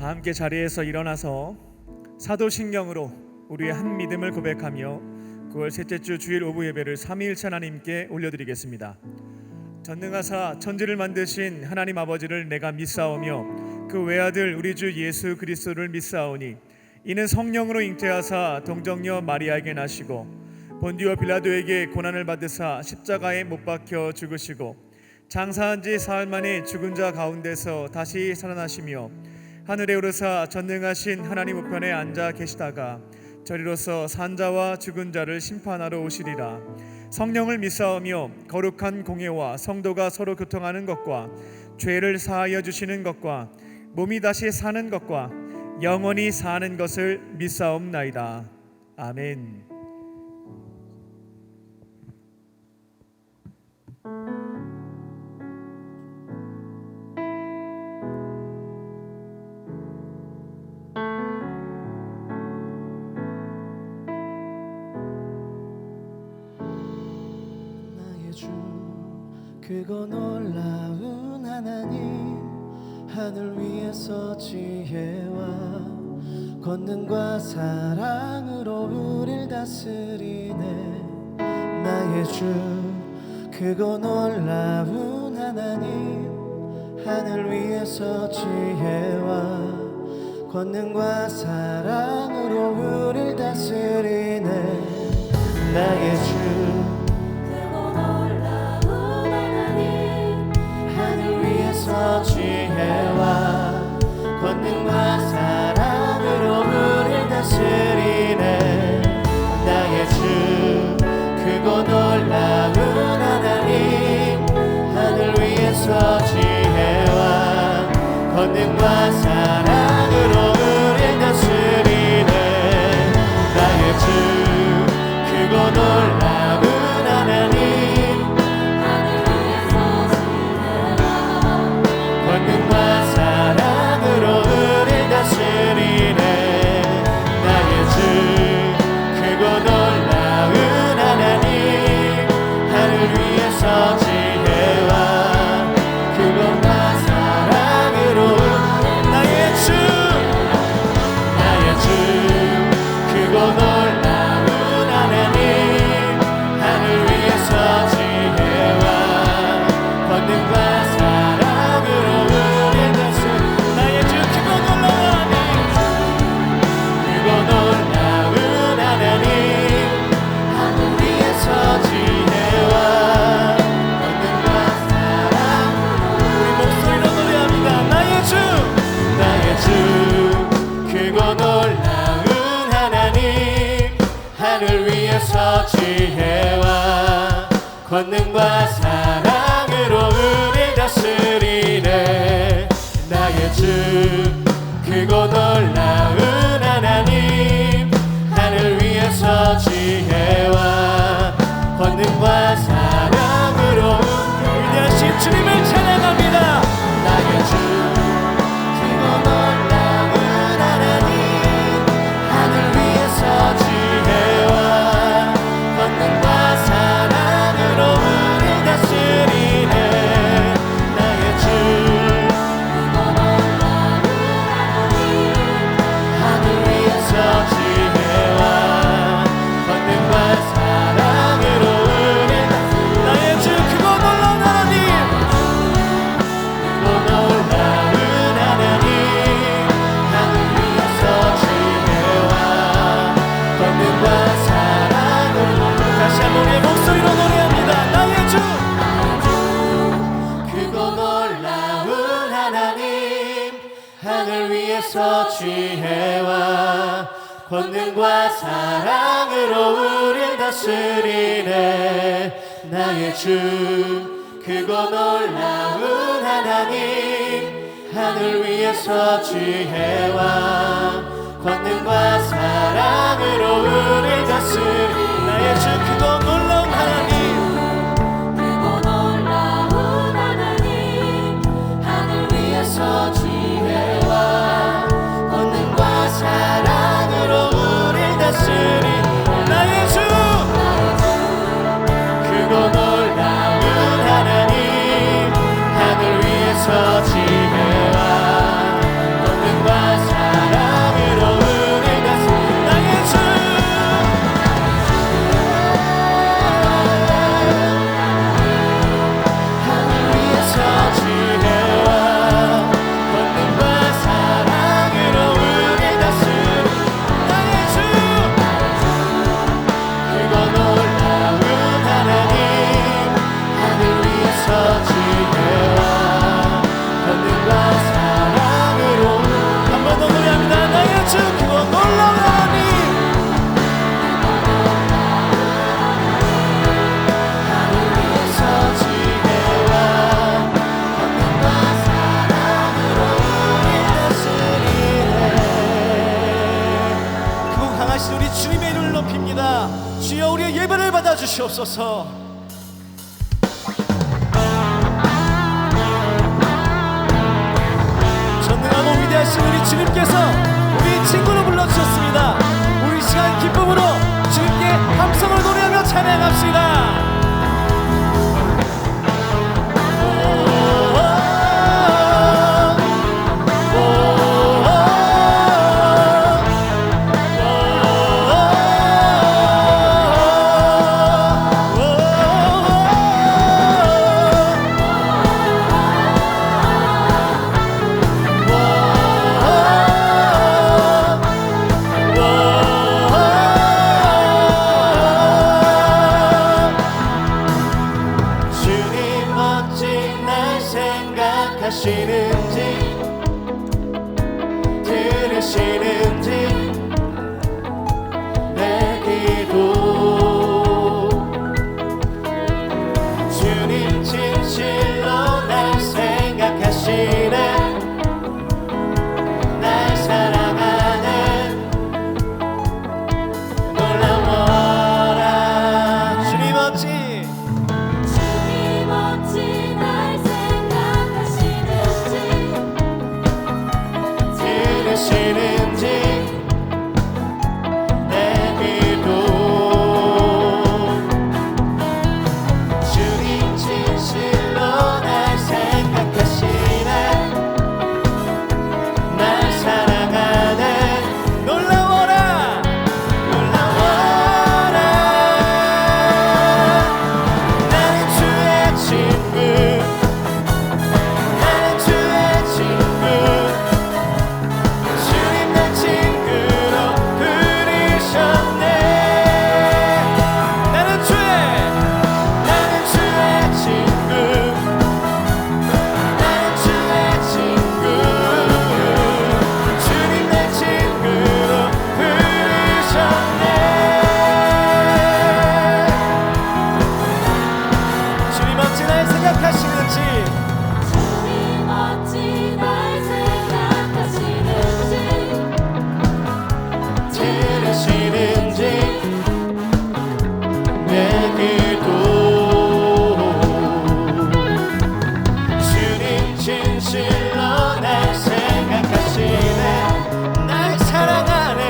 함께 자리에서 일어나서 사도신경으로 우리의 한 믿음을 고백하며 9월 셋째 주 주일 오후 예배를 삼위일체 하나님께 올려드리겠습니다. 전능하사 천지를 만드신 하나님 아버지를 내가 믿사오며 그 외아들 우리 주 예수 그리스도를 믿사오니 이는 성령으로 잉태하사 동정녀 마리아에게 나시고 본디오 빌라도에게 고난을 받으사 십자가에 못 박혀 죽으시고 장사한 지 사흘 만에 죽은 자 가운데서 다시 살아나시며 하늘에 오르사 전능하신 하나님 우편에 앉아 계시다가 저리로서 산자와 죽은 자를 심판하러 오시리라. 성령을 믿사오며 거룩한 공예와 성도가 서로 교통하는 것과 죄를 사하여 주시는 것과 몸이 다시 사는 것과 영원히 사는 것을 믿사옵나이다. 아멘. 크고 놀라운 하나님, 하늘 위에서 지혜와 권능과 사랑으로 우릴 다스리네. 나의 주 크고 놀라운 하나님, 하늘 위에서 지혜와 권능과 사랑으로 우릴 다스리네. 나의 주 지혜와 권능과 사랑으로 우릴 다스리네. 나의 주 크고 놀라운 하나님, 하늘 위에서 지혜와 권능과 사랑으로 우릴 다스리네. 나의 주 크고 놀라운 하나님, 권능과 사랑으로 우릴 다스리네. 나의 주 크고 놀라운 하나님, 하늘 위에서 지혜와 그것과 사랑으로 나의 주 크고 놀라운 하나님, 하늘 위에서 지혜와 권능과 지혜와 권능과 사랑으로 우릴 다스리네. 나의 주 크고 놀라운 하나님, 하늘 위에서 지혜와 권능과 사랑으로 위대하신 주님을 찬양합니다. 나의 주 크고 놀라운 하나님, 하늘 위에서 지혜와 권능과 사랑으로 우릴 다스리네. 나의 주 크고 놀라운 하나님, 하늘 위에서 지혜와 권능과 사랑으로 우릴 다스리네. 나의 주 크고 놀라운 하나님, 크고 놀라운 하나님, 하늘 위에서 지혜와 권능과 사랑으로. 다시 한번 우리의 목소리로 노래합니다. 나의 주 크고 놀라운 하나님, 하늘 위에서 지혜와 권능과 사랑으로 우릴 다스리네. 나의 주 크고 놀라운 하나님, 하늘 위에서 지혜와 권능과 사랑으로 우릴 다스리네. 나의 주 크고 놀라운 하나님, 크고 놀라운 하나님, 하늘 위에서 지혜와 권능과 사랑으로 우릴 다스리네. 나의 주 크고 놀라운 하나님, 하늘 위에서 지혜와 권능과 주시옵소서. 전능하고 위대하신 우리 주님께서 우리 친구로 불러주셨습니다. 우리 시간 기쁨으로 주님께 함성을 노래하며 찬양합시다. 하시는지 들으시는지 내 기도 주님 진실로 날 생각하시네 날 사랑하네 놀라워라 주님 어찌 들으시는지 내 기도 주님 진실로 날 생각하시네 날 사랑하네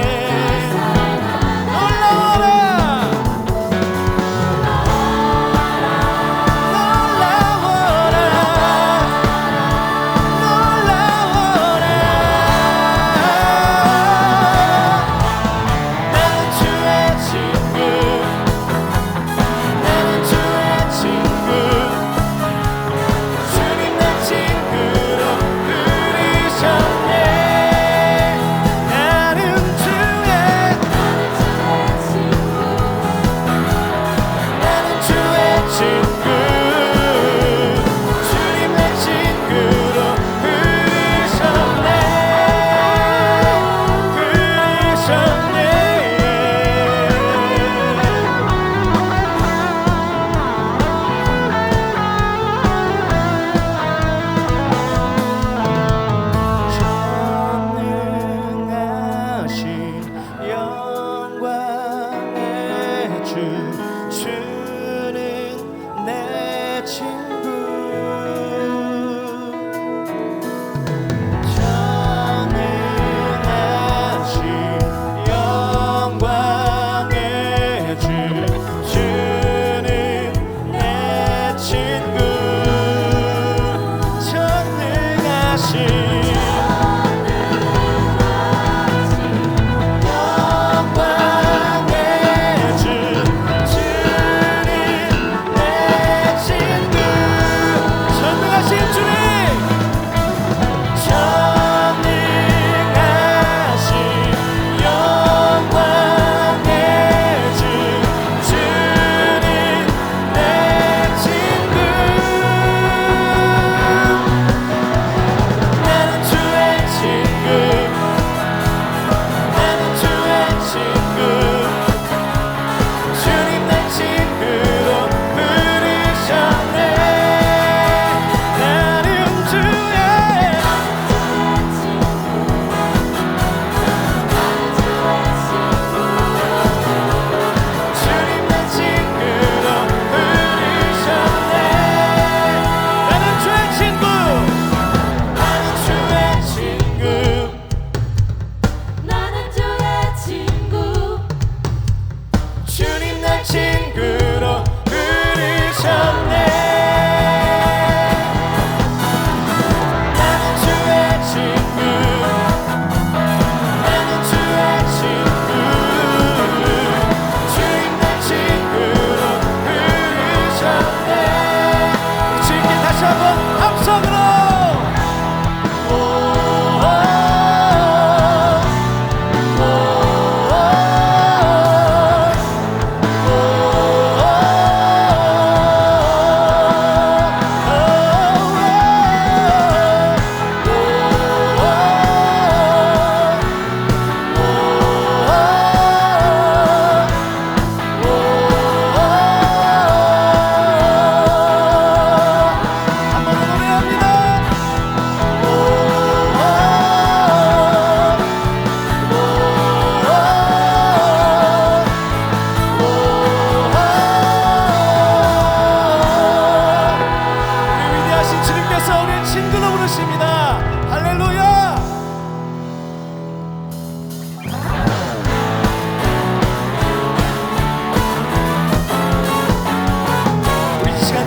놀라워라 놀라워라 나는 주의 친구 나는 주의 친구 친구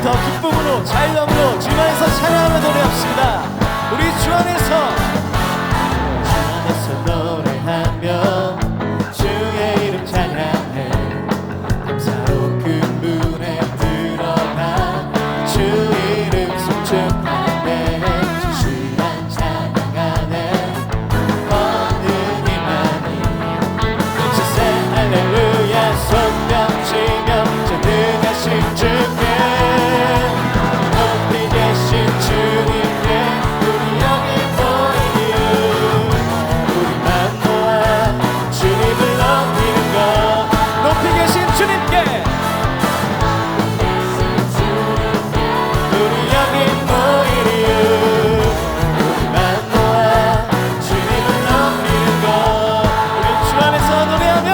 더 기쁨으로 자유함으로 주 안에서 찬양하며 노래합시다. 우리 주 안에서 노래하며 주의 이름 찬양해 감사로 그 문에 들어가 주 이름 송축하네 주만 찬양하네 어느 이만이 세세 할렐루야 손뼉치며 전능하신 주께 높이 계신 주님께 우리 여기 모이니 우리만 모아 주님을 높이는 것 높이 계신 주님께 우리 여기 모이니 우리만 모아 주님을 높이는 것 우리 주 안에서 노래하며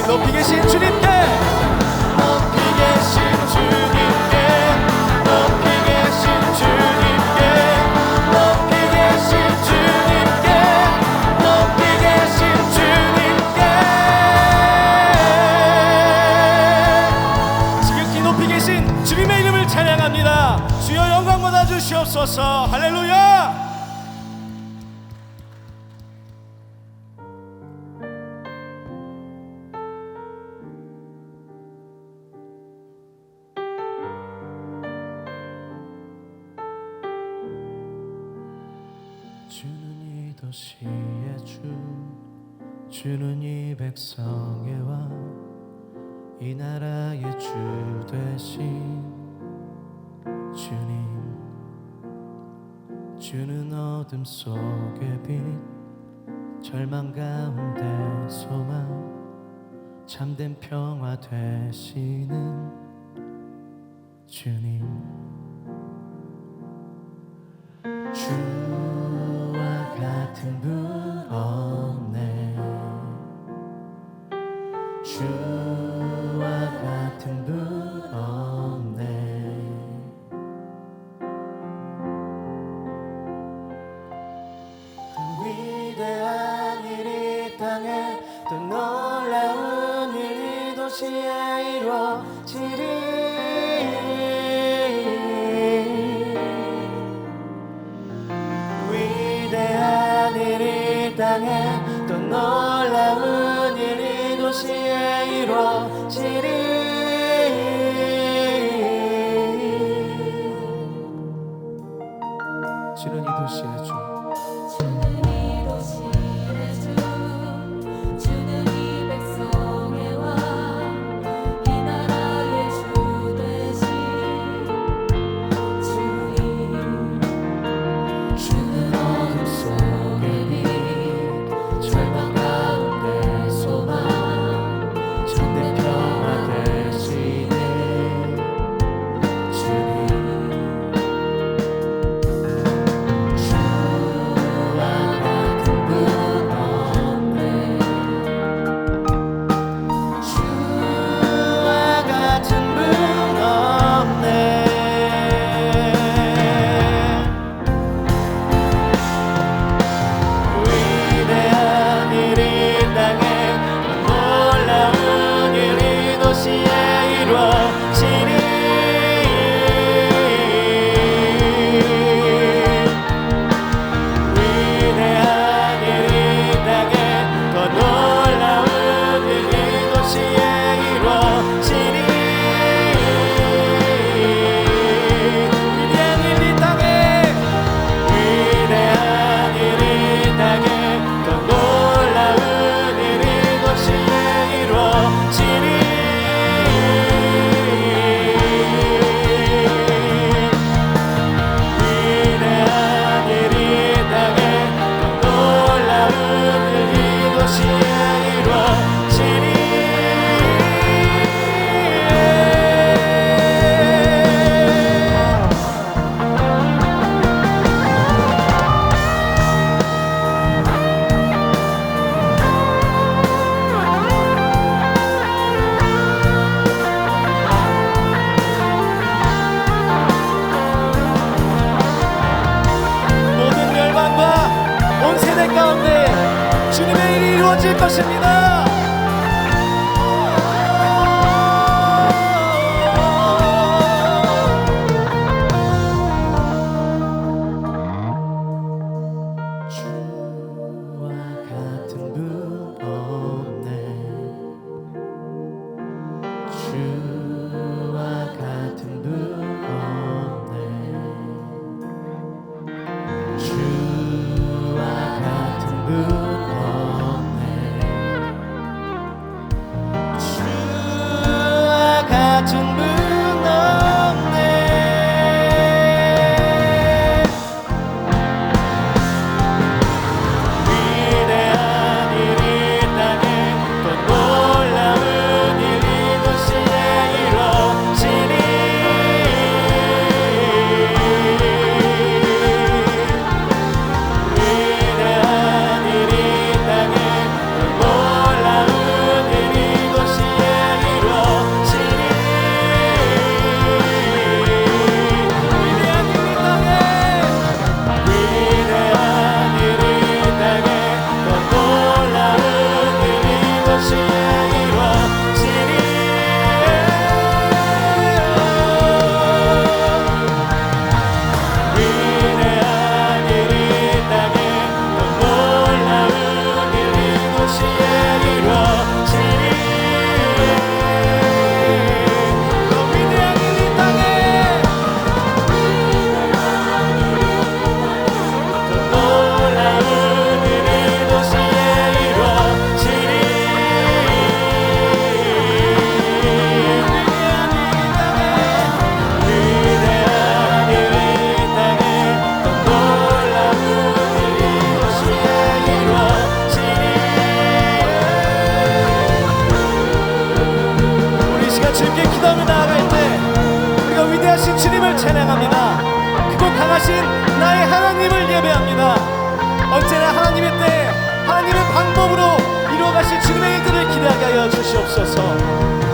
높이 계신 주님께 높이 계신 주님께 높이 계신 주님께 높이 계신 주님께 높이 계신 주님께 지극히 높이 계신 주님의 이름을 찬양합니다. 주여 영광 받아 주시옵소서. 할렐루야. 주는 이 도시의 주, 주는 이 백성의 왕, 이 나라의 주 되신 주님. 주는 어둠 속의 빛, 절망 가운데 소망, 참된 평화 되시는 주님. 주와 같은 분 없네. 주와 같은 분 없네. 위대한 일이 땅에 또 놀라운 일이 도시에 이루어지리. 주는 이 도시의 주, 주는 이 도시의 주, 주는 이 백성의 왕, 이 나라의 주 되신 주님. 주는 어둠 속의 빛, 절망 가운데 소망, 참된 평화 되시네. 주님, 이루어질 것입니다. 주와 같은 분 없네. 주와 같은 분 없네. 주와 같은 분 같은 분 없네. 위대한 일이 땅에 또 놀라운 일이 도시에 이루어지니. 위대한 일이 땅에 또 놀라운 일이 도시에 이루어지니. 주님을 찬양합니다. 크고 강하신 나의 하나님을 예배합니다. 언제나 하나님의 때 하나님의 방법으로 이루어가실 주님의 일들을 기대하게 하여 주시옵소서.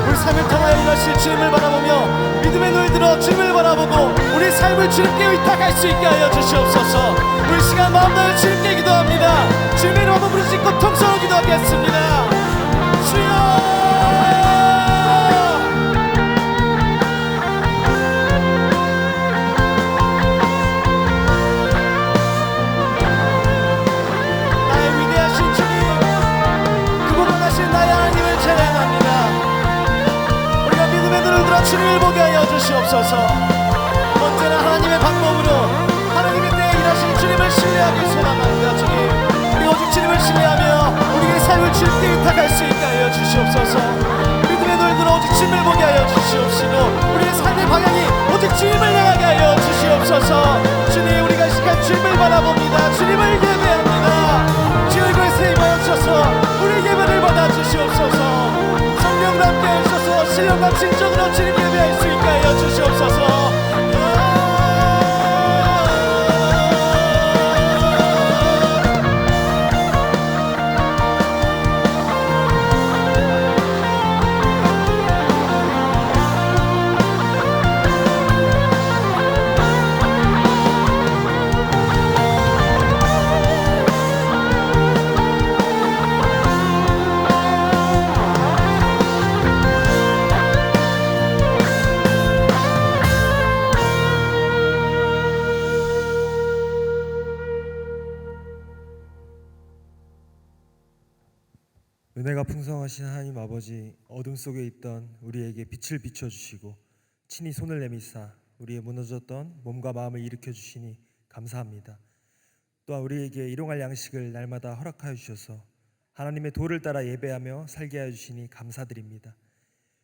우리 삶을 통하여 일하실 주님을 바라보며 믿음의 눈을 들어 주님을 바라보고 우리 삶을 주님께 의탁할 수 있게 하여 주시옵소서. 우리 시간 마음 다해 주님께 기도합니다. 주님의 이름으로 부르짖고 통성으로 기도하겠습니다. 주여 주님을 보게 하여 주시옵소서. 언제나 하나님의 방법으로 하나님의 때에 일하신 주님을 신뢰하기 소망합니다. 주님, 우리 오직 주님을 신뢰하며 우리의 삶을 주님께 의탁할 수 있게 하여 주시옵소서. 믿음의 눈으로 오직 주님을 보게 하여 주시옵시고 우리의 삶의 방향이 오직 주님을 향하게 하여 주시옵소서. 주님, 우리가 이 시간 주님을 바라봅니다. 주님을 예배합니다. 주여 이곳에 임하여 주셔서 우리 예배를 받아 주시옵소서. 성령과 함께 하셔서 신령과 진정으로 주님 예배할 수 있게 하여 주시옵소서. 은혜가 풍성하신 하나님 아버지, 어둠 속에 있던 우리에게 빛을 비춰주시고 친히 손을 내미사 우리의 무너졌던 몸과 마음을 일으켜 주시니 감사합니다. 또한 우리에게 일용할 양식을 날마다 허락하여 주셔서 하나님의 도를 따라 예배하며 살게 하여 주시니 감사드립니다.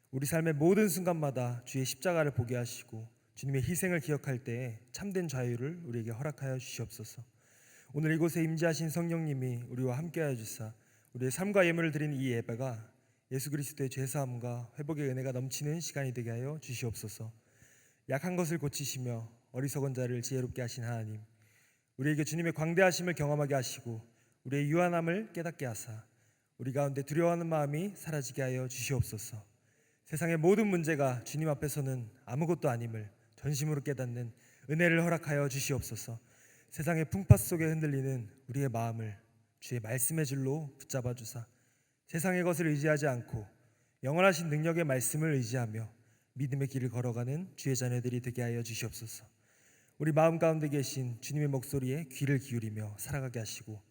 우리 삶의 모든 순간마다 주의 십자가를 보게 하시고 주님의 희생을 기억할 때에 참된 자유를 우리에게 허락하여 주시옵소서. 오늘 이곳에 임재하신 성령님이 우리와 함께하여 주사 우리의 삶과 예물을 드린 이 예배가 예수 그리스도의 죄사함과 회복의 은혜가 넘치는 시간이 되게 하여 주시옵소서. 약한 것을 고치시며 어리석은 자를 지혜롭게 하신 하나님, 우리에게 주님의 광대하심을 경험하게 하시고 우리의 유한함을 깨닫게 하사 우리 가운데 두려워하는 마음이 사라지게 하여 주시옵소서. 세상의 모든 문제가 주님 앞에서는 아무것도 아님을 전심으로 깨닫는 은혜를 허락하여 주시옵소서. 세상의 풍파 속에 흔들리는 우리의 마음을 주의 말씀의 줄로 붙잡아 주사 세상의 것을 의지하지 않고 영원하신 능력의 말씀을 의지하며 믿음의 길을 걸어가는 주의 자녀들이 되게 하여 주시옵소서. 우리 마음 가운데 계신 주님의 목소리에 귀를 기울이며 살아가게 하시고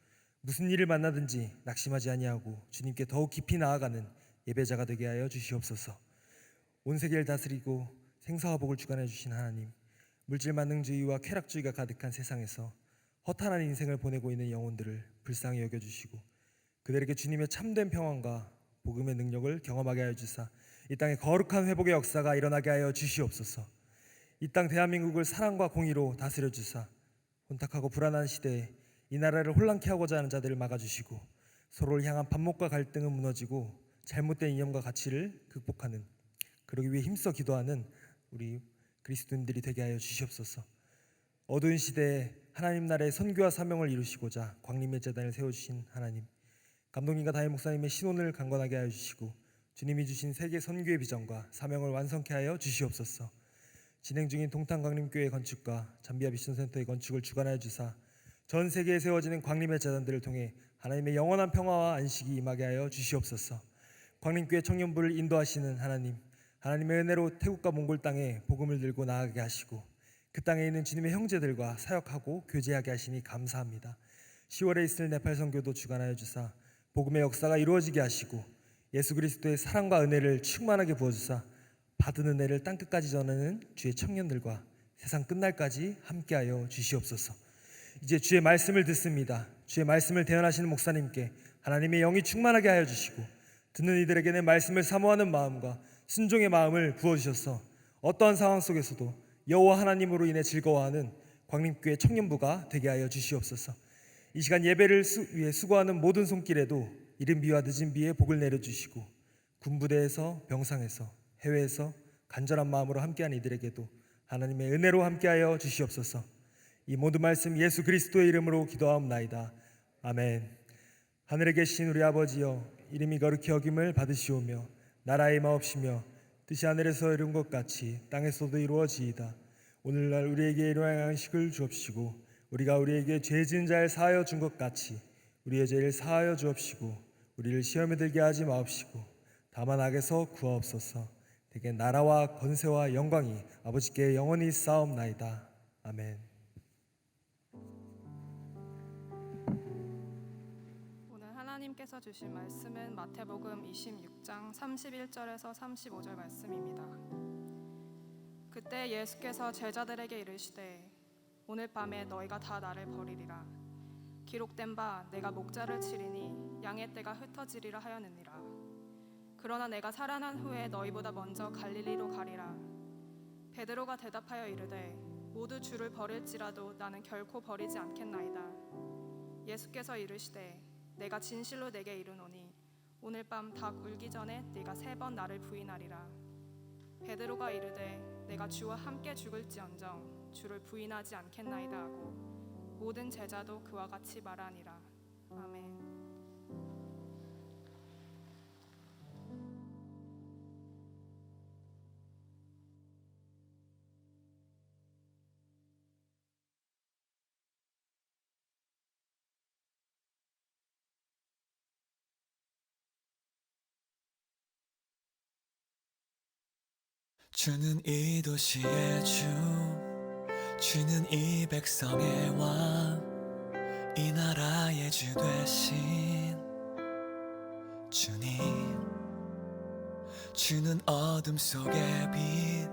무슨 일을 만나든지 낙심하지 아니하고 주님께 더욱 깊이 나아가는 예배자가 되게 하여 주시옵소서. 온 세계를 다스리고 생사와 복을 주관해 주신 하나님, 물질 만능주의와 쾌락주의가 가득한 세상에서 허탄한 인생을 보내고 있는 영혼들을 불쌍히 여겨주시고 그들에게 주님의 참된 평안과 복음의 능력을 경험하게 하여 주사 이 땅에 거룩한 회복의 역사가 일어나게 하여 주시옵소서. 이 땅 대한민국을 사랑과 공의로 다스려 주사 혼탁하고 불안한 시대에 이 나라를 혼란케 하고자 하는 자들을 막아주시고 서로를 향한 반목과 갈등은 무너지고 잘못된 이념과 가치를 극복하는, 그러기 위해 힘써 기도하는 우리 그리스도인들이 되게 하여 주시옵소서. 어두운 시대에 하나님 나라의 선교와 사명을 이루시고자 광림의 제단을 세워주신 하나님, 감독님과 담임 목사님의 신혼을 강건하게 하여 주시고 주님이 주신 세계 선교의 비전과 사명을 완성케 하여 주시옵소서. 진행 중인 동탄 광림교회 건축과 잠비아 미션센터의 건축을 주관하여 주사 전 세계에 세워지는 광림의 재단들을 통해 하나님의 영원한 평화와 안식이 임하게 하여 주시옵소서. 광림교회 청년부를 인도하시는 하나님, 하나님의 은혜로 태국과 몽골 땅에 복음을 들고 나아가게 하시고 그 땅에 있는 주님의 형제들과 사역하고 교제하게 하시니 감사합니다. 10월에 있을 네팔 선교도 주관하여 주사 복음의 역사가 이루어지게 하시고 예수 그리스도의 사랑과 은혜를 충만하게 부어주사 받은 은혜를 땅끝까지 전하는 주의 청년들과 세상 끝날까지 함께하여 주시옵소서. 이제 주의 말씀을 듣습니다. 주의 말씀을 대언하시는 목사님께 하나님의 영이 충만하게 하여 주시고 듣는 이들에게 내 말씀을 사모하는 마음과 순종의 마음을 부어주셔서 어떠한 상황 속에서도 여호와 하나님으로 인해 즐거워하는 광림교회 청년부가 되게 하여 주시옵소서. 이 시간 예배를 위해 수고하는 모든 손길에도 이른 비와 늦은 비에 복을 내려주시고 군부대에서 병상에서 해외에서 간절한 마음으로 함께하는 이들에게도 하나님의 은혜로 함께하여 주시옵소서. 이 모든 말씀 예수 그리스도의 이름으로 기도하옵나이다. 아멘. 하늘에 계신 우리 아버지여, 이름이 거룩히 여김을 받으시오며 나라의 마옵시며 뜻이 하늘에서 이룬 것 같이 땅에서도 이루어지이다. 오늘날 우리에게 일용할 양식을 주옵시고 우리가 우리에게 죄 지은 자를 사하여 준 것 같이 우리의 죄를 사하여 주옵시고 우리를 시험에 들게 하지 마옵시고 다만 악에서 구하옵소서. 대개 나라와 권세와 영광이 아버지께 영원히 쌓옵나이다. 아멘. 오늘 하나님께서 주신 말씀은 마태복음 26장 31절에서 35절 말씀입니다. 이에 예수께서 제자들에게 이르시되 오늘 밤에 너희가 다 나를 버리리라. 기록된 바 내가 목자를 치리니 양의 떼가 흩어지리라 하였느니라. 그러나 내가 살아난 후에 너희보다 먼저 갈릴리로 가리라. 베드로가 대답하여 이르되 모두 주를 버릴지라도 나는 결코 버리지 않겠나이다. 예수께서 이르시되 내가 진실로 내게 이르노니 오늘 밤 닭 울기 전에 네가 3번 나를 부인하리라. 베드로가 이르되 내가 주와 함께 죽을지언정 주를 부인하지 않겠나이다 하고 모든 제자도 그와 같이 말하니라. 아멘. 주는 이 도시의 주, 주는 이 백성의 왕, 이 나라의 주 되신 주님. 주는 어둠 속의 빛,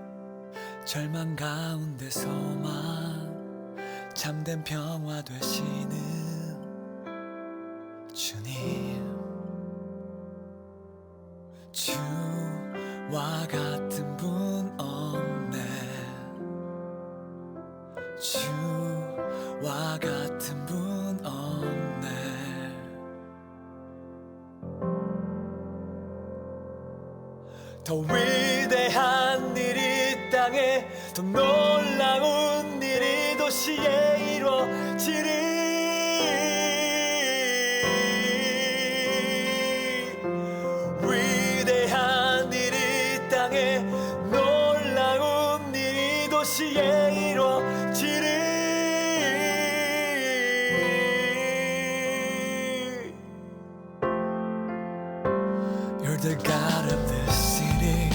절망 가운데 소망, 참된 평화 되시는 주님. 주와 같은 분 없네. 주와 같은 분 없네. 더 위대한 일이 땅에, 더 놀라운 일이 도시에 이루어지리. 위대한 일이 땅에, 놀라운 일이 도시에 이루어지리. You're the God of this city.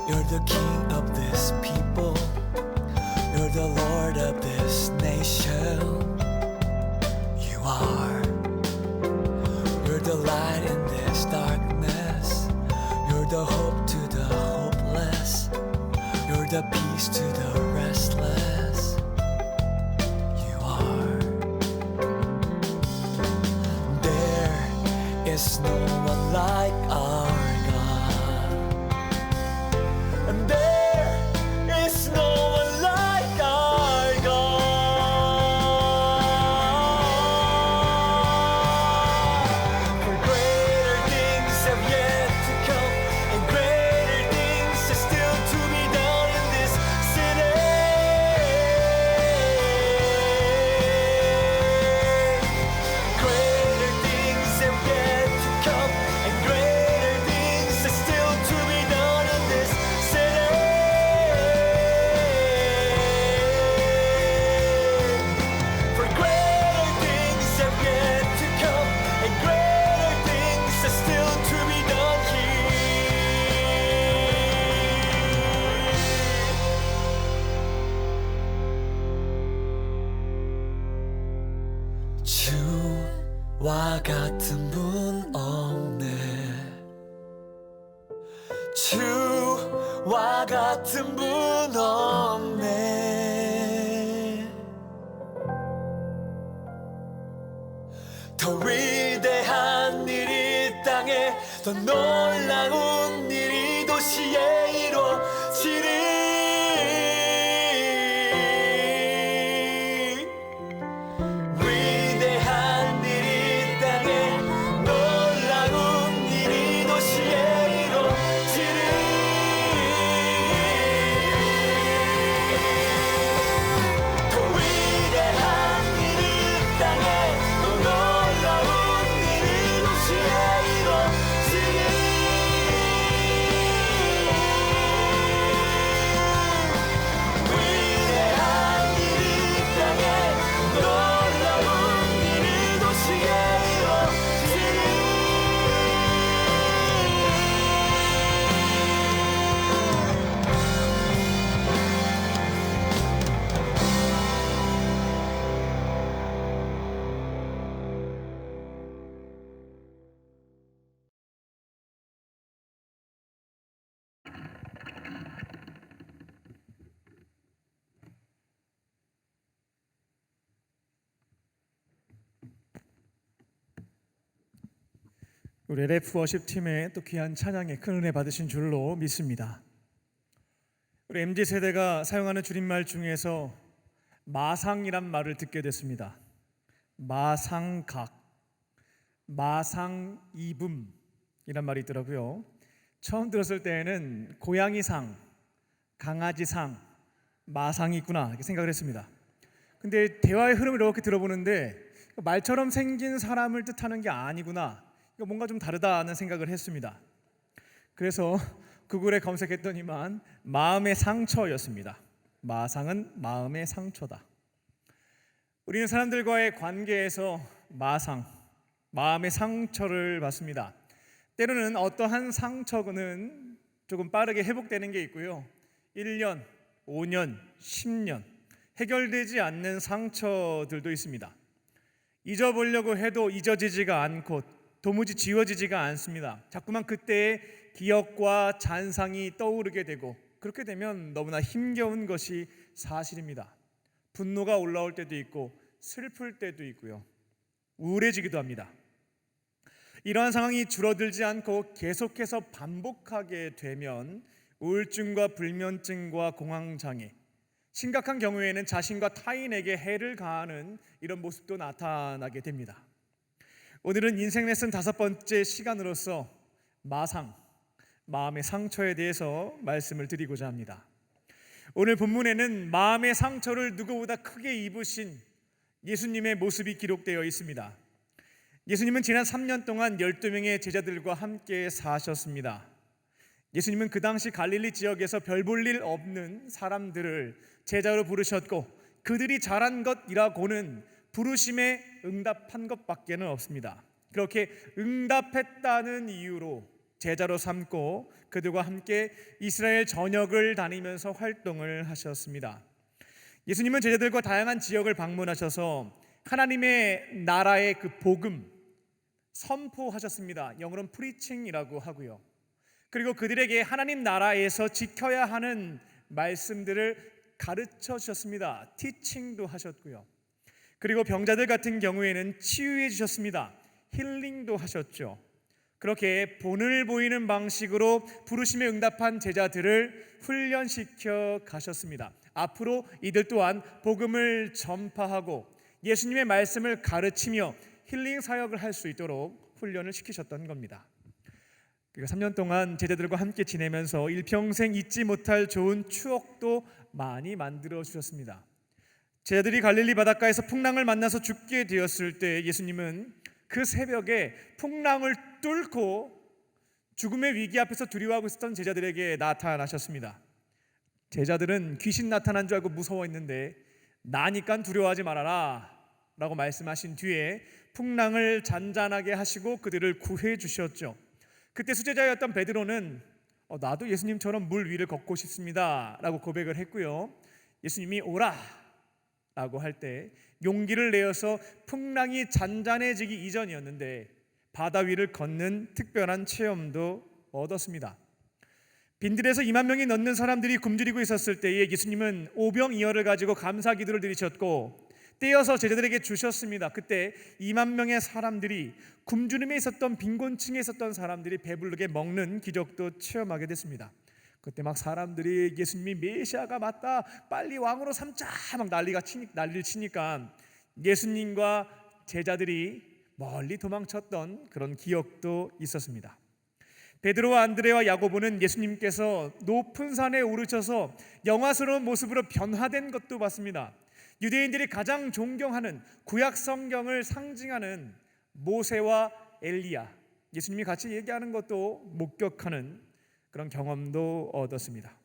You're the King of this people. You're the Lord of this nation. You are. You're the light in this darkness. You're the hope to the hopeless. You're the peace to the restless. You are. There is no one like our God. And there is no one like our God. For greater things have yet to come, and greater things are still to be done in this city. Greater things have yet to come, and greater things are still to be done in this city. For greater things have yet to come, and greater things are still to be done here. 주와 같은 분 없네. 주와 같은 분 없네. 더 위대한 일이 땅에, 더 놀라운 일이 도시에 이루어지리. 위대한 일이 땅에, 놀라운 일이 도시에 이루어지리. 더 위대한 일이 땅에, 더 놀라운 일이 도시에 이루어지리. 우리 LF 워십 팀의 또 귀한 찬양에 큰 은혜 받으신 줄로 믿습니다. 우리 MZ 세대가 사용하는 줄임말 중에서 마상이란 말을 듣게 됐습니다. 마상각, 마상이붐이란 말이 있더라고요. 처음 들었을 때에는 고양이상, 강아지상, 마상이 있구나 이렇게 생각을 했습니다. 근데 대화의 흐름을 이렇게 들어보는데 말처럼 생긴 사람을 뜻하는 게 아니구나, 이거 뭔가 좀 다르다는 생각을 했습니다. 그래서 구글에 검색했더니만 마음의 상처였습니다. 마상은 마음의 상처다. 우리는 사람들과의 관계에서 마상, 마음의 상처를 받습니다. 때로는 어떠한 상처는 조금 빠르게 회복되는 게 있고요, 1년, 5년, 10년 해결되지 않는 상처들도 있습니다. 잊어보려고 해도 잊어지지가 않고 도무지 지워지지가 않습니다. 자꾸만 그때의 기억과 잔상이 떠오르게 되고, 그렇게 되면 너무나 힘겨운 것이 사실입니다. 분노가 올라올 때도 있고 슬플 때도 있고요, 우울해지기도 합니다. 이러한 상황이 줄어들지 않고 계속해서 반복하게 되면 우울증과 불면증과 공황장애, 심각한 경우에는 자신과 타인에게 해를 가하는 이런 모습도 나타나게 됩니다. 오늘은 인생 레슨 5번째 시간으로서 마상, 마음의 상처에 대해서 말씀을 드리고자 합니다. 오늘 본문에는 마음의 상처를 누구보다 크게 입으신 예수님의 모습이 기록되어 있습니다. 예수님은 지난 3년 동안 12명의 제자들과 함께 사셨습니다. 예수님은 그 당시 갈릴리 지역에서 별 볼 일 없는 사람들을 제자로 부르셨고, 그들이 잘한 것이라고는 부르심에 응답한 것밖에는 없습니다. 그렇게 응답했다는 이유로 제자로 삼고 그들과 함께 이스라엘 전역을 다니면서 활동을 하셨습니다. 예수님은 제자들과 다양한 지역을 방문하셔서 하나님의 나라의 그 복음 선포하셨습니다. 영어로는 프리칭이라고 하고요. 그리고 그들에게 하나님 나라에서 지켜야 하는 말씀들을 가르쳐 주셨습니다. 티칭도 하셨고요. 그리고 병자들 같은 경우에는 치유해 주셨습니다. 힐링도 하셨죠. 그렇게 본을 보이는 방식으로 부르심에 응답한 제자들을 훈련시켜 가셨습니다. 앞으로 이들 또한 복음을 전파하고 예수님의 말씀을 가르치며 힐링 사역을 할 수 있도록 훈련을 시키셨던 겁니다. 그리고 3년 동안 제자들과 함께 지내면서 일평생 잊지 못할 좋은 추억도 많이 만들어 주셨습니다. 제자들이 갈릴리 바닷가에서 풍랑을 만나서 죽게 되었을 때 예수님은 그 새벽에 풍랑을 뚫고 죽음의 위기 앞에서 두려워하고 있었던 제자들에게 나타나셨습니다. 제자들은 귀신 나타난 줄 알고 무서워했는데 나니까 두려워하지 말아라 라고 말씀하신 뒤에 풍랑을 잔잔하게 하시고 그들을 구해 주셨죠. 그때 수제자였던 베드로는 나도 예수님처럼 물 위를 걷고 싶습니다 라고 고백을 했고요, 예수님이 오라 라고 할 때 용기를 내어서 풍랑이 잔잔해지기 이전이었는데 바다 위를 걷는 특별한 체험도 얻었습니다. 빈들에서 2만 명이 넘는 사람들이 굶주리고 있었을 때에 예수님은 오병이어를 가지고 감사 기도를 드리셨고 떼어서 제자들에게 주셨습니다. 그때 2만 명의 사람들이, 굶주림에 있었던 빈곤층에 있었던 사람들이 배부르게 먹는 기적도 체험하게 됐습니다. 그때 막 사람들이 예수님이 메시아가 맞다, 빨리 왕으로 삼자 막 난리를 치니까 예수님과 제자들이 멀리 도망쳤던 그런 기억도 있었습니다. 베드로와 안드레와 야고보는 예수님께서 높은 산에 오르셔서 영화스러운 모습으로 변화된 것도 봤습니다. 유대인들이 가장 존경하는 구약 성경을 상징하는 모세와 엘리야, 예수님이 같이 얘기하는 것도 목격하는 그런 경험도 얻었습니다.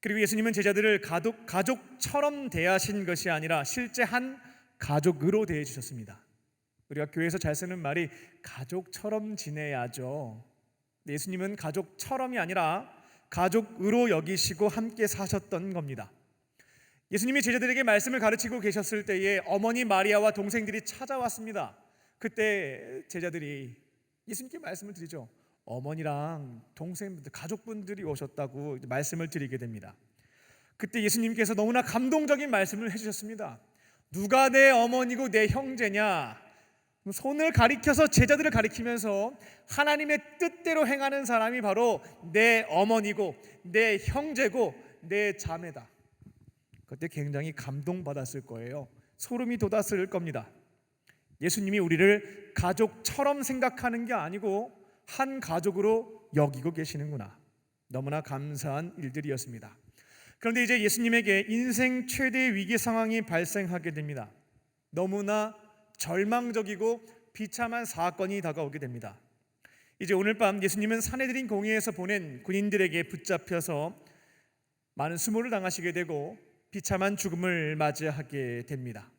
그리고 예수님은 제자들을 가족처럼 대하신 것이 아니라 실제 한 가족으로 대해 주셨습니다. 우리가 교회에서 잘 쓰는 말이 가족처럼 지내야죠. 예수님은 가족처럼이 아니라 가족으로 여기시고 함께 사셨던 겁니다. 예수님이 제자들에게 말씀을 가르치고 계셨을 때에 어머니 마리아와 동생들이 찾아왔습니다. 그때 제자들이 예수님께 말씀을 드리죠. 어머니랑 동생분들, 가족분들이 오셨다고 말씀을 드리게 됩니다. 그때 예수님께서 너무나 감동적인 말씀을 해주셨습니다. 누가 내 어머니고 내 형제냐? 손을 가리켜서 제자들을 가리키면서 하나님의 뜻대로 행하는 사람이 바로 내 어머니고 내 형제고 내 자매다. 그때 굉장히 감동받았을 거예요. 소름이 돋았을 겁니다. 예수님이 우리를 가족처럼 생각하는 게 아니고 한 가족으로 여기고 계시는구나. 너무나 감사한 일들이었습니다. 그런데 이제 예수님에게 인생 최대의 위기 상황이 발생하게 됩니다. 너무나 절망적이고 비참한 사건이 다가오게 됩니다. 이제 오늘 밤 예수님은 사내들인 공회에서 보낸 군인들에게 붙잡혀서 많은 수모를 당하시게 되고 비참한 죽음을 맞이하게 됩니다.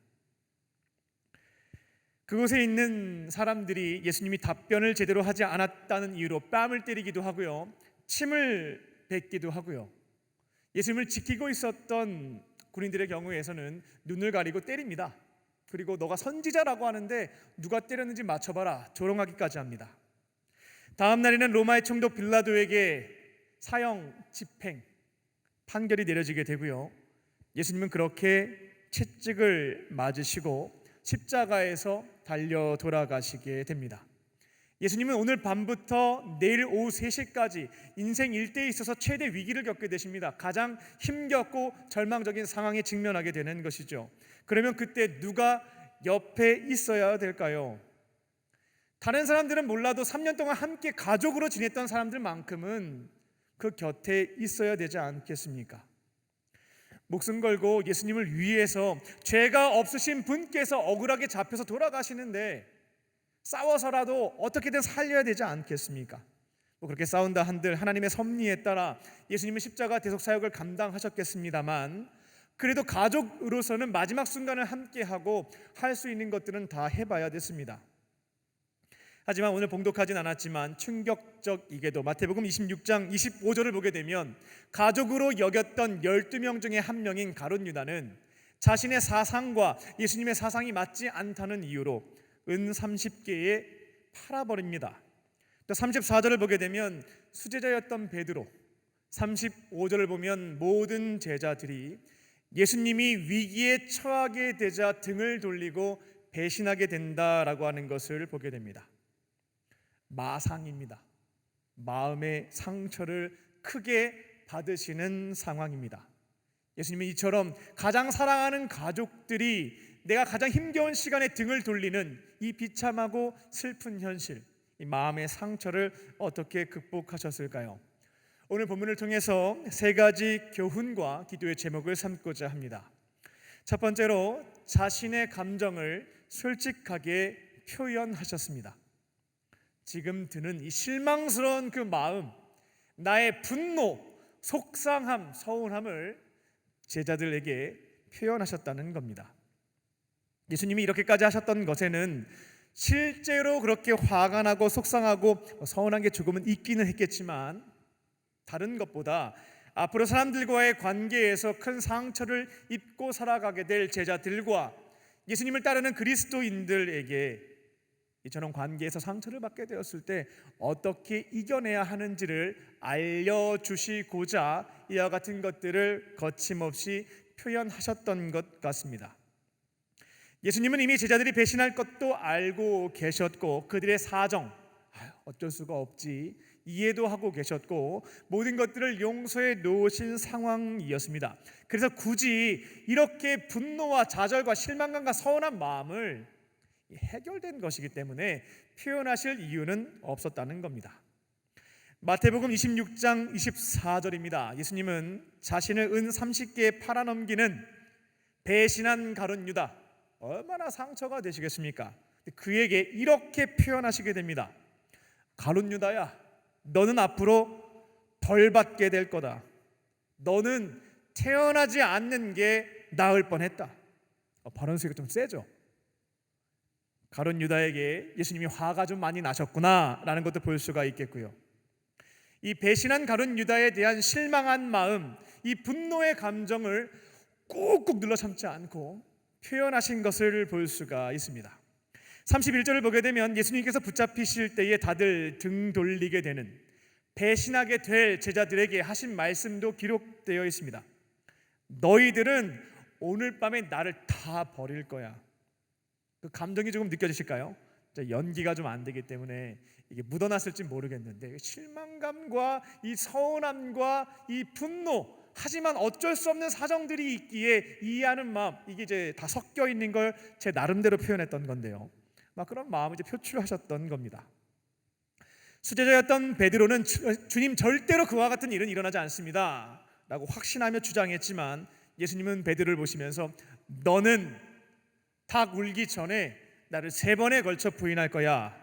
그곳에 있는 사람들이 예수님이 답변을 제대로 하지 않았다는 이유로 뺨을 때리기도 하고요, 침을 뱉기도 하고요, 예수님을 지키고 있었던 군인들의 경우에서는 눈을 가리고 때립니다. 그리고 너가 선지자라고 하는데 누가 때렸는지 맞춰봐라, 조롱하기까지 합니다. 다음 날에는 로마의 총독 빌라도에게 사형 집행 판결이 내려지게 되고요, 예수님은 그렇게 채찍을 맞으시고 십자가에서 달려 돌아가시게 됩니다. 예수님은 오늘 밤부터 내일 오후 3시까지 인생 일대에 있어서 최대 위기를 겪게 되십니다. 가장 힘겹고 절망적인 상황에 직면하게 되는 것이죠. 그러면 그때 누가 옆에 있어야 될까요? 다른 사람들은 몰라도 3년 동안 함께 가족으로 지냈던 사람들만큼은 그 곁에 있어야 되지 않겠습니까? 목숨 걸고 예수님을 위해서 죄가 없으신 분께서 억울하게 잡혀서 돌아가시는데 싸워서라도 어떻게든 살려야 되지 않겠습니까? 그렇게 싸운다 한들 하나님의 섭리에 따라 예수님은 십자가 대속 사역을 감당하셨겠습니다만, 그래도 가족으로서는 마지막 순간을 함께하고 할 수 있는 것들은 다 해봐야 됐습니다. 하지만 오늘 봉독하진 않았지만 충격적이게도 마태복음 26장 25절을 보게 되면 가족으로 여겼던 12명 중에 한 명인 가룟 유다는 자신의 사상과 예수님의 사상이 맞지 않다는 이유로 은 30개에 팔아버립니다. 또 34절을 보게 되면 수제자였던 베드로, 35절을 보면 모든 제자들이 예수님이 위기에 처하게 되자 등을 돌리고 배신하게 된다라고 하는 것을 보게 됩니다. 마상입니다. 마음의 상처를 크게 받으시는 상황입니다. 예수님은 이처럼 가장 사랑하는 가족들이 내가 가장 힘겨운 시간에 등을 돌리는 이 비참하고 슬픈 현실, 이 마음의 상처를 어떻게 극복하셨을까요? 오늘 본문을 통해서 3가지 교훈과 기도의 제목을 삼고자 합니다. 첫 번째로 자신의 감정을 솔직하게 표현하셨습니다. 지금 드는 이 실망스러운 그 마음, 나의 분노, 속상함, 서운함을 제자들에게 표현하셨다는 겁니다. 예수님이 이렇게까지 하셨던 것에는 실제로 그렇게 화가 나고 속상하고 서운한 게 조금은 있기는 했겠지만, 다른 것보다 앞으로 사람들과의 관계에서 큰 상처를 입고 살아가게 될 제자들과 예수님을 따르는 그리스도인들에게 이처럼 관계에서 상처를 받게 되었을 때 어떻게 이겨내야 하는지를 알려주시고자 이와 같은 것들을 거침없이 표현하셨던 것 같습니다. 예수님은 이미 제자들이 배신할 것도 알고 계셨고 그들의 사정, 어쩔 수가 없지, 이해도 하고 계셨고 모든 것들을 용서해 놓으신 상황이었습니다. 그래서 굳이 이렇게 분노와 좌절과 실망감과 서운한 마음을 해결된 것이기 때문에 표현하실 이유는 없었다는 겁니다. 마태복음 26장 24절입니다. 예수님은 자신을 은 30개에 팔아넘기는 배신한 가룟 유다, 얼마나 상처가 되시겠습니까? 그에게 이렇게 표현하시게 됩니다. 가룟 유다야, 너는 앞으로 벌 받게 될 거다. 너는 태어나지 않는 게 나을 뻔했다. 발언 수위가 좀 세죠? 가룟 유다에게 예수님이 화가 좀 많이 나셨구나라는 것도 볼 수가 있겠고요. 이 배신한 가룟 유다에 대한 실망한 마음, 이 분노의 감정을 꾹꾹 눌러 참지 않고 표현하신 것을 볼 수가 있습니다. 31절을 보게 되면 예수님께서 붙잡히실 때에 다들 등 돌리게 되는, 배신하게 될 제자들에게 하신 말씀도 기록되어 있습니다. 너희들은 오늘 밤에 나를 다 버릴 거야. 그 감정이 조금 느껴지실까요? 연기가 좀 안 되기 때문에 이게 묻어났을지 모르겠는데 실망감과 이 서운함과 이 분노, 하지만 어쩔 수 없는 사정들이 있기에 이해하는 마음, 이게 이제 다 섞여 있는 걸 제 나름대로 표현했던 건데요. 막 그런 마음을 이제 표출하셨던 겁니다. 수제자였던 베드로는 주님 절대로 그와 같은 일은 일어나지 않습니다 라고 확신하며 주장했지만 예수님은 베드로를 보시면서 너는 닭 울기 전에 나를 3번에 걸쳐 부인할 거야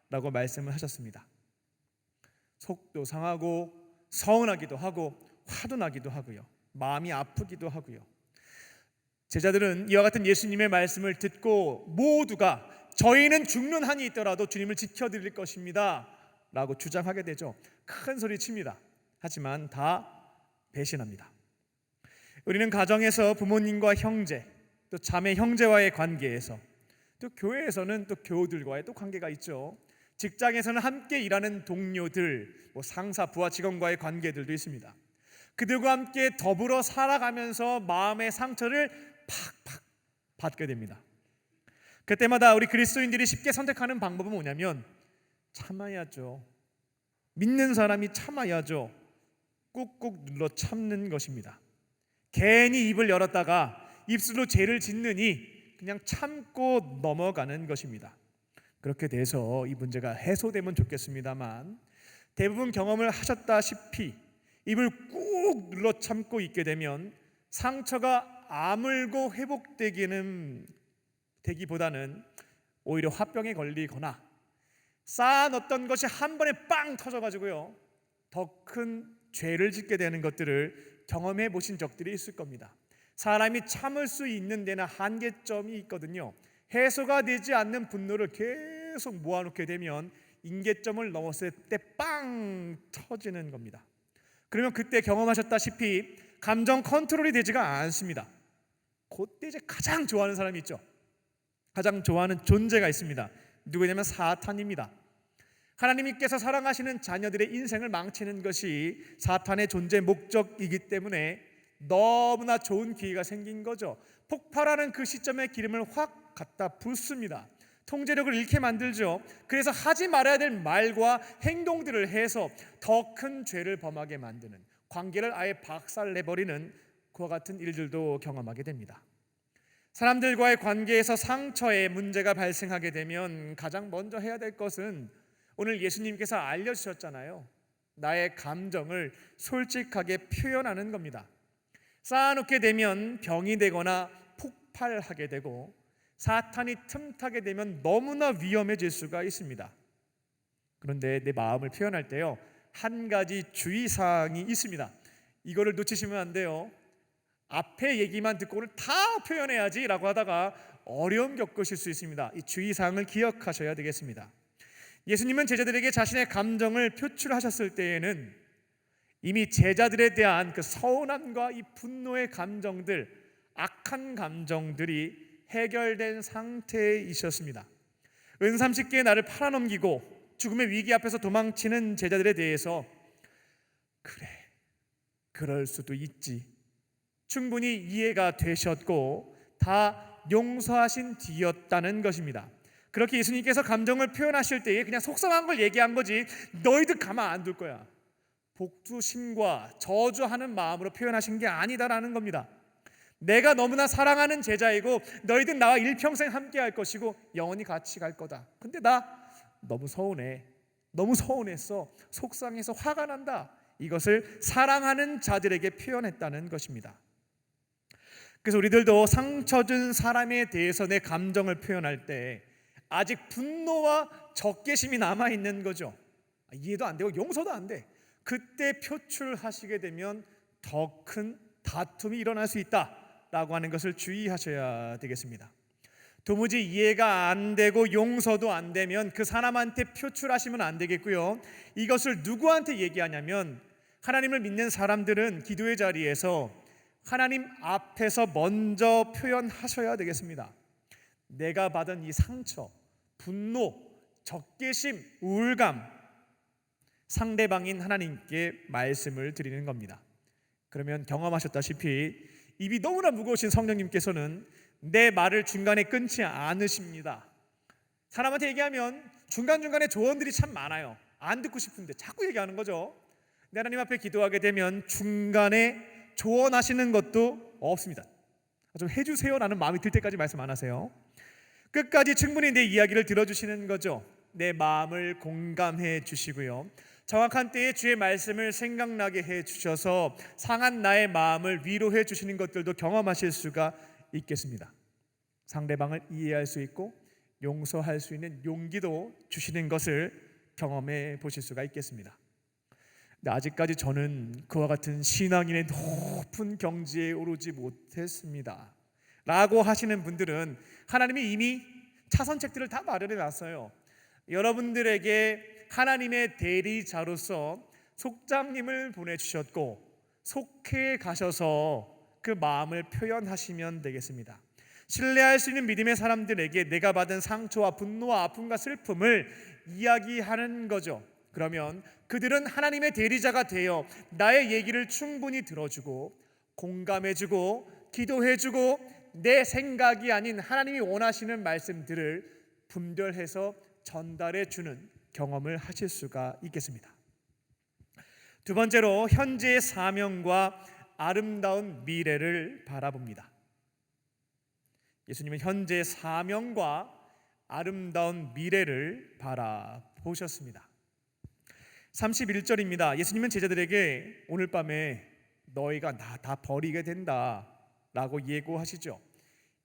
라고 말씀을 하셨습니다. 속도 상하고 서운하기도 하고 화도 나기도 하고요, 마음이 아프기도 하고요. 제자들은 이와 같은 예수님의 말씀을 듣고 모두가 저희는 죽는 한이 있더라도 주님을 지켜드릴 것입니다 라고 주장하게 되죠. 큰 소리 칩니다. 하지만 다 배신합니다. 우리는 가정에서 부모님과 형제, 또 자매 형제와의 관계에서, 또 교회에서는 또 교우들과의 또 관계가 있죠. 직장에서는 함께 일하는 동료들, 상사, 부하, 직원과의 관계들도 있습니다. 그들과 함께 더불어 살아가면서 마음의 상처를 팍팍 받게 됩니다. 그때마다 우리 그리스도인들이 쉽게 선택하는 방법은 뭐냐면 참아야죠. 믿는 사람이 참아야죠. 꾹꾹 눌러 참는 것입니다. 괜히 입을 열었다가 입술로 죄를 짓느니 그냥 참고 넘어가는 것입니다. 그렇게 돼서 이 문제가 해소되면 좋겠습니다만 대부분 경험을 하셨다시피 입을 꾹 눌러 참고 있게 되면 상처가 아물고 회복되기보다는 오히려 화병에 걸리거나 쌓아놓던 것이 한 번에 빵 터져가지고요 더 큰 죄를 짓게 되는 것들을 경험해 보신 적들이 있을 겁니다. 사람이 참을 수 있는 데는 한계점이 있거든요. 해소가 되지 않는 분노를 계속 모아놓게 되면 임계점을 넘었을 때 빵 터지는 겁니다. 그러면 그때 경험하셨다시피 감정 컨트롤이 되지가 않습니다. 그때 이제 가장 좋아하는 사람이 있죠. 가장 좋아하는 존재가 있습니다. 누구냐면 사탄입니다. 하나님께서 사랑하시는 자녀들의 인생을 망치는 것이 사탄의 존재 목적이기 때문에 너무나 좋은 기회가 생긴 거죠. 폭발하는 그 시점에 기름을 확 갖다 붓습니다. 통제력을 잃게 만들죠. 그래서 하지 말아야 될 말과 행동들을 해서 더 큰 죄를 범하게 만드는, 관계를 아예 박살내버리는 그와 같은 일들도 경험하게 됩니다. 사람들과의 관계에서 상처에 문제가 발생하게 되면 가장 먼저 해야 될 것은 오늘 예수님께서 알려주셨잖아요. 나의 감정을 솔직하게 표현하는 겁니다. 쌓아놓게 되면 병이 되거나 폭발하게 되고 사탄이 틈타게 되면 너무나 위험해질 수가 있습니다. 그런데 내 마음을 표현할 때요 한 가지 주의사항이 있습니다. 이거를 놓치시면 안 돼요. 앞에 얘기만 듣고 오늘 다 표현해야지 라고 하다가 어려움 겪으실 수 있습니다. 이 주의사항을 기억하셔야 되겠습니다. 예수님은 제자들에게 자신의 감정을 표출하셨을 때에는 이미 제자들에 대한 그 서운함과 이 분노의 감정들, 악한 감정들이 해결된 상태에 있었습니다. 은삼십계의 나를 팔아넘기고 죽음의 위기 앞에서 도망치는 제자들에 대해서 그래, 그럴 수도 있지, 충분히 이해가 되셨고 다 용서하신 뒤였다는 것입니다. 그렇게 예수님께서 감정을 표현하실 때에 그냥 속상한 걸 얘기한 거지 너희들 가만 안 둘 거야, 복수심과 저주하는 마음으로 표현하신 게 아니다라는 겁니다. 내가 너무나 사랑하는 제자이고 너희들 나와 일평생 함께 할 것이고 영원히 같이 갈 거다. 근데 나 너무 서운해, 너무 서운했어, 속상해서 화가 난다. 이것을 사랑하는 자들에게 표현했다는 것입니다. 그래서 우리들도 상처 준 사람에 대해서 내 감정을 표현할 때 아직 분노와 적개심이 남아있는 거죠. 이해도 안 되고 용서도 안 돼. 그때 표출하시게 되면 더 큰 다툼이 일어날 수 있다라고 하는 것을 주의하셔야 되겠습니다. 도무지 이해가 안 되고 용서도 안 되면 그 사람한테 표출하시면 안 되겠고요. 이것을 누구한테 얘기하냐면 하나님을 믿는 사람들은 기도의 자리에서 하나님 앞에서 먼저 표현하셔야 되겠습니다. 내가 받은 이 상처, 분노, 적개심, 우울감, 상대방인 하나님께 말씀을 드리는 겁니다. 그러면 경험하셨다시피 입이 너무나 무거우신 성령님께서는 내 말을 중간에 끊지 않으십니다. 사람한테 얘기하면 중간중간에 조언들이 참 많아요. 안 듣고 싶은데 자꾸 얘기하는 거죠. 근데 하나님 앞에 기도하게 되면 중간에 조언하시는 것도 없습니다. 좀 해주세요라는 마음이 들 때까지 말씀 안 하세요. 끝까지 충분히 내 이야기를 들어주시는 거죠. 내 마음을 공감해 주시고요, 정확한 때에 주의 말씀을 생각나게 해 주셔서 상한 나의 마음을 위로해 주시는 것들도 경험하실 수가 있겠습니다. 상대방을 이해할 수 있고 용서할 수 있는 용기도 주시는 것을 경험해 보실 수가 있겠습니다. 근데 아직까지 저는 그와 같은 신앙인의 높은 경지에 오르지 못했습니다 라고 하시는 분들은 하나님이 이미 차선책들을 다 마련해 놨어요. 여러분들에게 하나님의 대리자로서 속장님을 보내주셨고 속해 가셔서 그 마음을 표현하시면 되겠습니다. 신뢰할 수 있는 믿음의 사람들에게 내가 받은 상처와 분노와 아픔과 슬픔을 이야기하는 거죠. 그러면 그들은 하나님의 대리자가 되어 나의 얘기를 충분히 들어주고 공감해주고 기도해주고 내 생각이 아닌 하나님이 원하시는 말씀들을 분별해서 전달해주는 경험을 하실 수가 있겠습니다. 두 번째로 현재의 사명과 아름다운 미래를 바라봅니다. 예수님은 현재의 사명과 아름다운 미래를 바라보셨습니다. 31절입니다. 예수님은 제자들에게 오늘 밤에 너희가 나 다 버리게 된다 라고 예고하시죠.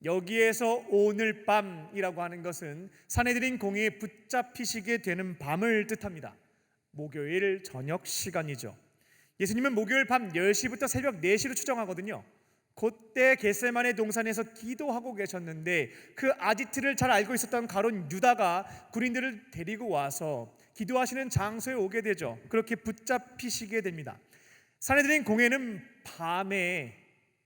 여기에서 오늘 밤이라고 하는 것은 산헤드린 공회에 붙잡히시게 되는 밤을 뜻합니다. 목요일 저녁 시간이죠. 예수님은 목요일 밤 10시부터 새벽 4시로 추정하거든요. 그때 겟세마네 동산에서 기도하고 계셨는데 그 아지트를 잘 알고 있었던 가룟 유다가 군인들을 데리고 와서 기도하시는 장소에 오게 되죠. 그렇게 붙잡히시게 됩니다. 산헤드린 공회는 밤에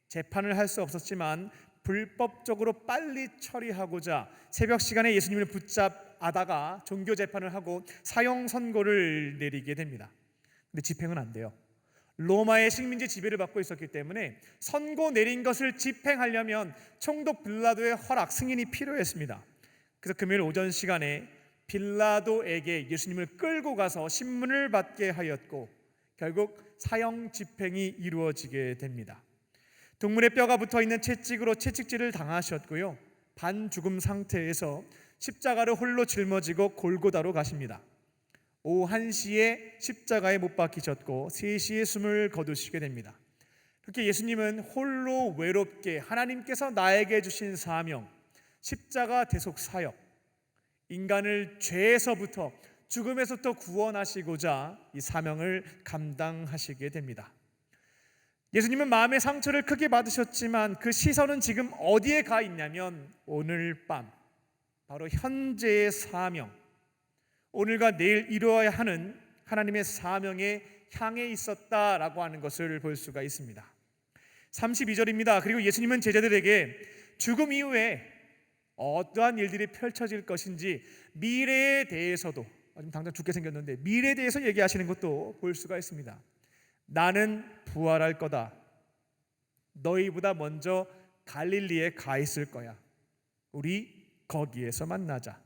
재판을 할 수 없었지만 불법적으로 빨리 처리하고자 새벽 시간에 예수님을 붙잡아다가 종교 재판을 하고 사형 선고를 내리게 됩니다. 근데 집행은 안 돼요. 로마의 식민지 지배를 받고 있었기 때문에 선고 내린 것을 집행하려면 총독 빌라도의 허락, 승인이 필요했습니다. 그래서 금요일 오전 시간에 빌라도에게 예수님을 끌고 가서 신문을 받게 하였고 결국 사형 집행이 이루어지게 됩니다. 동물의 뼈가 붙어있는 채찍으로 채찍질을 당하셨고요, 반죽음 상태에서 십자가를 홀로 짊어지고 골고다로 가십니다. 오후 1시에 십자가에 못 박히셨고 3시에 숨을 거두시게 됩니다. 그렇게 예수님은 홀로 외롭게 하나님께서 나에게 주신 사명, 십자가 대속 사역, 인간을 죄에서부터 죽음에서부터 구원하시고자 이 사명을 감당하시게 됩니다. 예수님은 마음의 상처를 크게 받으셨지만 그 시선은 지금 어디에 가 있냐면 오늘 밤, 바로 현재의 사명, 오늘과 내일 이루어야 하는 하나님의 사명에 향해 있었다라고 하는 것을 볼 수가 있습니다. 32절입니다. 그리고 예수님은 제자들에게 죽음 이후에 어떠한 일들이 펼쳐질 것인지 미래에 대해서도, 지금 당장 죽게 생겼는데 미래에 대해서 얘기하시는 것도 볼 수가 있습니다. 나는 부활할 거다. 너희보다 먼저 갈릴리에 가 있을 거야. 우리 거기에서 만나자.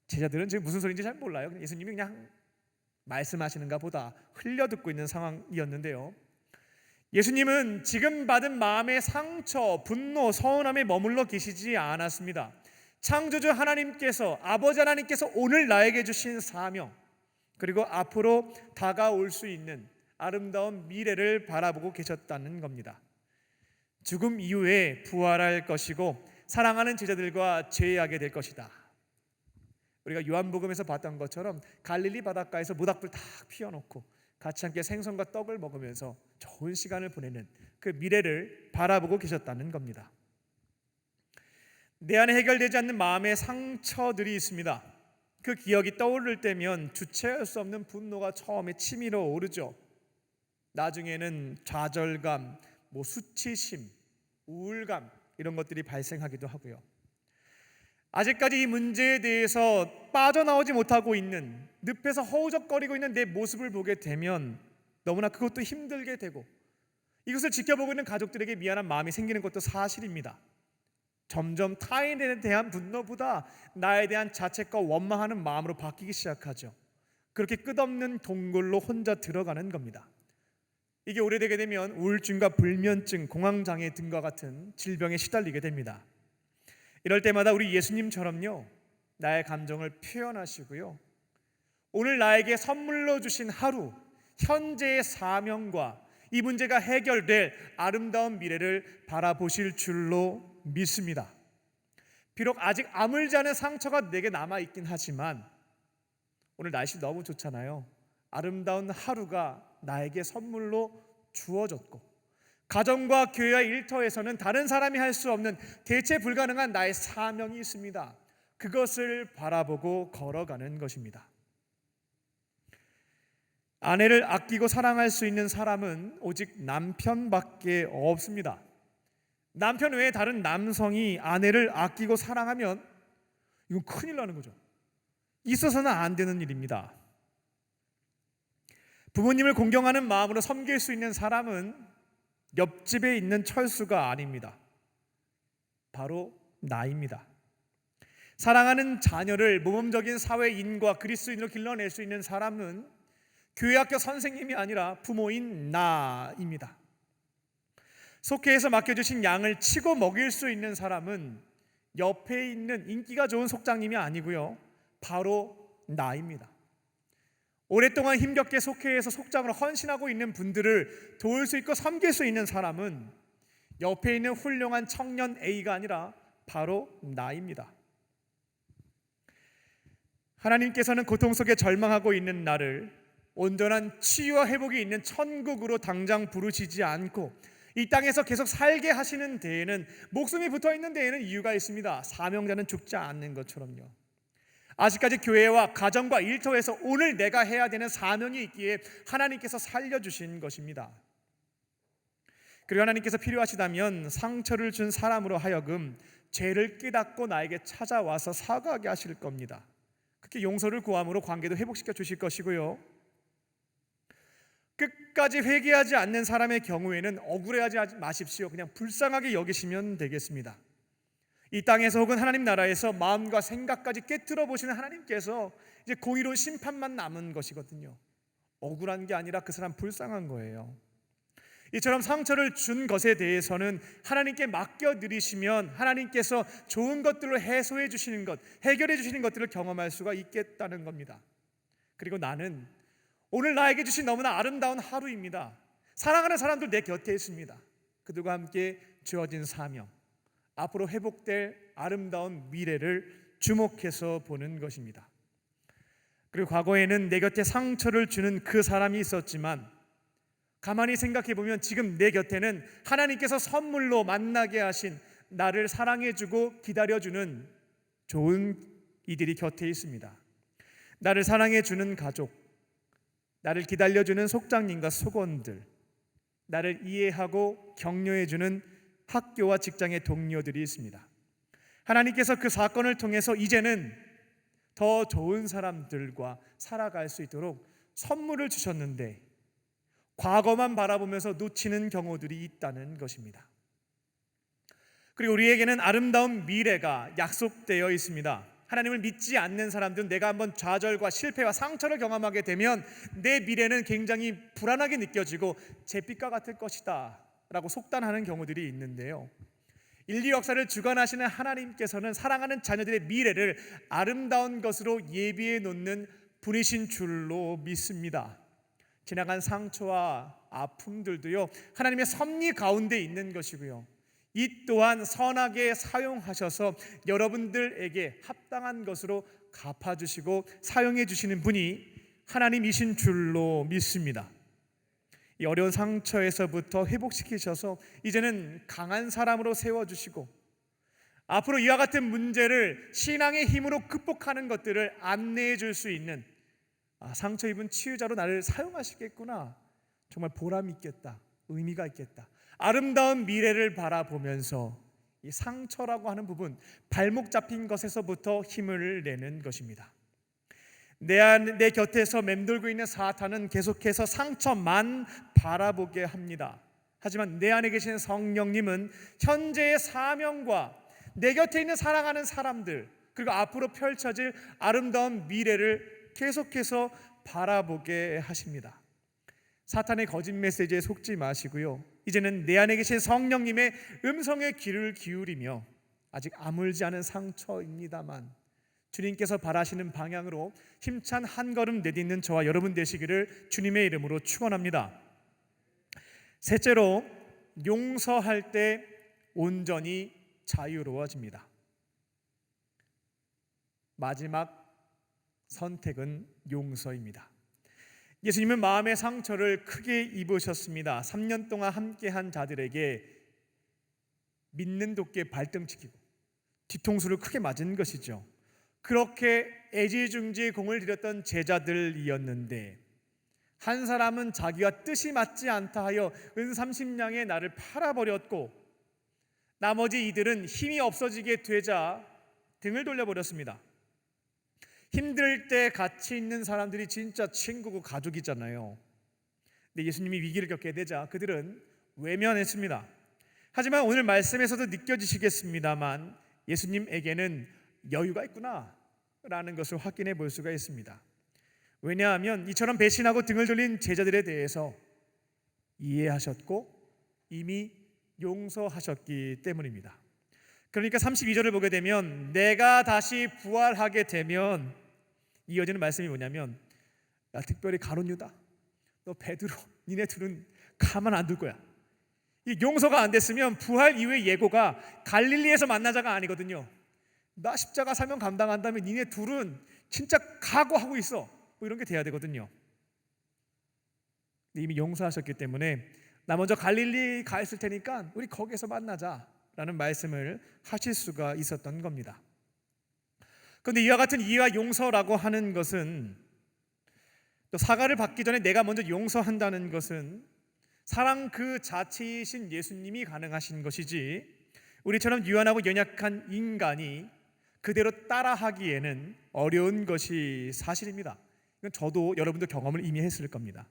제자들은 지금 무슨 소리인지 잘 몰라요. 예수님이 그냥 말씀하시는가 보다 흘려 듣고 있는 상황이었는데요. 예수님은 지금 받은 마음의 상처, 분노, 서운함에 머물러 계시지 않았습니다. 창조주 하나님께서, 아버지 하나님께서 오늘 나에게 주신 사명, 그리고 앞으로 다가올 수 있는 아름다운 미래를 바라보고 계셨다는 겁니다. 죽음 이후에 부활할 것이고 사랑하는 제자들과 재회하게 될 것이다. 우리가 요한복음에서 봤던 것처럼 갈릴리 바닷가에서 모닥불 딱 피워놓고 같이 함께 생선과 떡을 먹으면서 좋은 시간을 보내는 그 미래를 바라보고 계셨다는 겁니다. 내 안에 해결되지 않는 마음의 상처들이 있습니다. 그 기억이 떠오를 때면 주체할 수 없는 분노가 처음에 치밀어 오르죠. 나중에는 좌절감, 수치심, 우울감 이런 것들이 발생하기도 하고요. 아직까지 이 문제에 대해서 빠져나오지 못하고 있는, 늪에서 허우적거리고 있는 내 모습을 보게 되면 너무나 그것도 힘들게 되고 이것을 지켜보고 있는 가족들에게 미안한 마음이 생기는 것도 사실입니다. 점점 타인에 대한 분노보다 나에 대한 자책과 원망하는 마음으로 바뀌기 시작하죠. 그렇게 끝없는 동굴로 혼자 들어가는 겁니다. 이게 오래되게 되면 우울증과 불면증, 공황장애 등과 같은 질병에 시달리게 됩니다. 이럴 때마다 우리 예수님처럼요, 나의 감정을 표현하시고요, 오늘 나에게 선물로 주신 하루, 현재의 사명과 이 문제가 해결될 아름다운 미래를 바라보실 줄로 믿습니다. 비록 아직 아물지 않은 상처가 내게 남아있긴 하지만 오늘 날씨 너무 좋잖아요. 아름다운 하루가 나에게 선물로 주어졌고, 가정과 교회와 일터에서는 다른 사람이 할 수 없는 대체 불가능한 나의 사명이 있습니다. 그것을 바라보고 걸어가는 것입니다. 아내를 아끼고 사랑할 수 있는 사람은 오직 남편밖에 없습니다. 남편 외에 다른 남성이 아내를 아끼고 사랑하면 이건 큰일 나는 거죠. 있어서는 안 되는 일입니다. 부모님을 공경하는 마음으로 섬길 수 있는 사람은 옆집에 있는 철수가 아닙니다. 바로 나입니다. 사랑하는 자녀를 모범적인 사회인과 그리스도인으로 길러낼 수 있는 사람은 교회 학교 선생님이 아니라 부모인 나입니다. 속회에서 맡겨주신 양을 치고 먹일 수 있는 사람은 옆에 있는 인기가 좋은 속장님이 아니고요, 바로 나입니다. 오랫동안 힘겹게 속회에서 속장으로 헌신하고 있는 분들을 도울 수 있고 섬길 수 있는 사람은 옆에 있는 훌륭한 청년 A가 아니라 바로 나입니다. 하나님께서는 고통 속에 절망하고 있는 나를 온전한 치유와 회복이 있는 천국으로 당장 부르시지 않고 이 땅에서 계속 살게 하시는 데에는, 목숨이 붙어있는 데에는 이유가 있습니다. 사명자는 죽지 않는 것처럼요. 아직까지 교회와 가정과 일터에서 오늘 내가 해야 되는 사명이 있기에 하나님께서 살려주신 것입니다. 그리고 하나님께서 필요하시다면 상처를 준 사람으로 하여금 죄를 깨닫고 나에게 찾아와서 사과하게 하실 겁니다. 그렇게 용서를 구함으로 관계도 회복시켜 주실 것이고요, 끝까지 회개하지 않는 사람의 경우에는 억울해하지 마십시오. 그냥 불쌍하게 여기시면 되겠습니다. 이 땅에서 혹은 하나님 나라에서 마음과 생각까지 깨트려 보시는 하나님께서 이제 공의로운 심판만 남은 것이거든요. 억울한 게 아니라 그 사람 불쌍한 거예요. 이처럼 상처를 준 것에 대해서는 하나님께 맡겨드리시면 하나님께서 좋은 것들로 해소해 주시는 것, 해결해 주시는 것들을 경험할 수가 있겠다는 겁니다. 그리고 나는 오늘 나에게 주신 너무나 아름다운 하루입니다. 사랑하는 사람들 내 곁에 있습니다. 그들과 함께 주어진 사명, 앞으로 회복될 아름다운 미래를 주목해서 보는 것입니다. 그리고 과거에는 내 곁에 상처를 주는 그 사람이 있었지만 가만히 생각해 보면 지금 내 곁에는 하나님께서 선물로 만나게 하신 나를 사랑해주고 기다려주는 좋은 이들이 곁에 있습니다. 나를 사랑해주는 가족, 나를 기다려주는 속장님과 속원들, 나를 이해하고 격려해주는 학교와 직장의 동료들이 있습니다. 하나님께서 그 사건을 통해서 이제는 더 좋은 사람들과 살아갈 수 있도록 선물을 주셨는데 과거만 바라보면서 놓치는 경우들이 있다는 것입니다. 그리고 우리에게는 아름다운 미래가 약속되어 있습니다. 하나님을 믿지 않는 사람들은 내가 한번 좌절과 실패와 상처를 경험하게 되면 내 미래는 굉장히 불안하게 느껴지고 잿빛과 같을 것이다 라고 속단하는 경우들이 있는데요, 인류 역사를 주관하시는 하나님께서는 사랑하는 자녀들의 미래를 아름다운 것으로 예비해 놓는 분이신 줄로 믿습니다. 지나간 상처와 아픔들도요, 하나님의 섭리 가운데 있는 것이고요, 이 또한 선하게 사용하셔서 여러분들에게 합당한 것으로 갚아주시고 사용해 주시는 분이 하나님이신 줄로 믿습니다. 이 어려운 상처에서부터 회복시키셔서 이제는 강한 사람으로 세워주시고 앞으로 이와 같은 문제를 신앙의 힘으로 극복하는 것들을 안내해 줄 수 있는, 상처 입은 치유자로 나를 사용하시겠구나, 정말 보람 있겠다, 의미가 있겠다, 아름다운 미래를 바라보면서 이 상처라고 하는 부분, 발목 잡힌 것에서부터 힘을 내는 것입니다. 내 곁에서 맴돌고 있는 사탄은 계속해서 상처만 바라보게 합니다. 하지만 내 안에 계신 성령님은 현재의 사명과 내 곁에 있는 사랑하는 사람들, 그리고 앞으로 펼쳐질 아름다운 미래를 계속해서 바라보게 하십니다. 사탄의 거짓 메시지에 속지 마시고요, 이제는 내 안에 계신 성령님의 음성에 귀를 기울이며 아직 아물지 않은 상처입니다만 주님께서 바라시는 방향으로 힘찬 한 걸음 내딛는 저와 여러분 되시기를 주님의 이름으로 축원합니다. 셋째로, 용서할 때 온전히 자유로워집니다. 마지막 선택은 용서입니다. 예수님은 마음의 상처를 크게 입으셨습니다. 3년 동안 함께한 자들에게 믿는 도끼에 발등치기고 뒤통수를 크게 맞은 것이죠. 그렇게 애지중지 공을 들였던 제자들이었는데 한 사람은 자기가 뜻이 맞지 않다 하여 은 30냥의 나를 팔아버렸고 나머지 이들은 힘이 없어지게 되자 등을 돌려버렸습니다. 힘들 때 같이 있는 사람들이 진짜 친구고 가족이잖아요. 근데 예수님이 위기를 겪게 되자 그들은 외면했습니다. 하지만 오늘 말씀에서도 느껴지시겠습니다만 예수님에게는 여유가 있구나 라는 것을 확인해 볼 수가 있습니다. 왜냐하면 이처럼 배신하고 등을 돌린 제자들에 대해서 이해하셨고 이미 용서하셨기 때문입니다. 그러니까 32절을 보게 되면 내가 다시 부활하게 되면 이어지는 말씀이 뭐냐면, 야, 특별히 가룟 유다, 너 베드로, 니네 둘은 가만 안 둘 거야. 이 용서가 안 됐으면 부활 이후의 예고가 갈릴리에서 만나자가 아니거든요. 나 십자가 사명 감당한다면 니네 둘은 진짜 각오하고 있어, 뭐 이런 게 돼야 되거든요. 이미 용서하셨기 때문에 나 먼저 갈릴리 가 있을 테니까 우리 거기에서 만나자라는 말씀을 하실 수가 있었던 겁니다. 그런데 이와 같은 이해와 용서라고 하는 것은, 또 사과를 받기 전에 내가 먼저 용서한다는 것은 사랑 그 자체이신 예수님이 가능하신 것이지 우리처럼 유한하고 연약한 인간이 그대로 따라하기에는 어려운 것이 사실입니다. 이건 저도 여러분도 경험을 이미 했을 겁니다.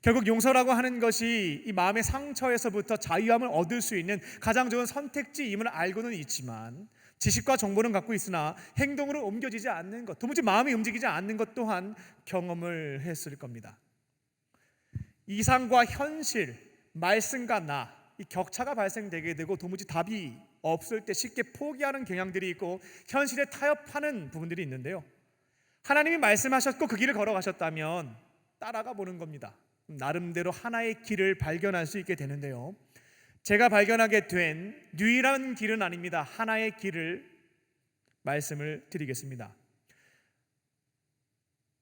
결국 용서라고 하는 것이 이 마음의 상처에서부터 자유함을 얻을 수 있는 가장 좋은 선택지임을 알고는 있지만 지식과 정보는 갖고 있으나 행동으로 옮겨지지 않는 것, 도무지 마음이 움직이지 않는 것 또한 경험을 했을 겁니다. 이상과 현실, 말씀과 나, 이 격차가 발생되게 되고 도무지 답이 없을 때 쉽게 포기하는 경향들이 있고 현실에 타협하는 부분들이 있는데요, 하나님이 말씀하셨고 그 길을 걸어가셨다면 따라가 보는 겁니다. 나름대로 하나의 길을 발견할 수 있게 되는데요, 제가 발견하게 된 유일한 길은 아닙니다. 하나의 길을 말씀을 드리겠습니다.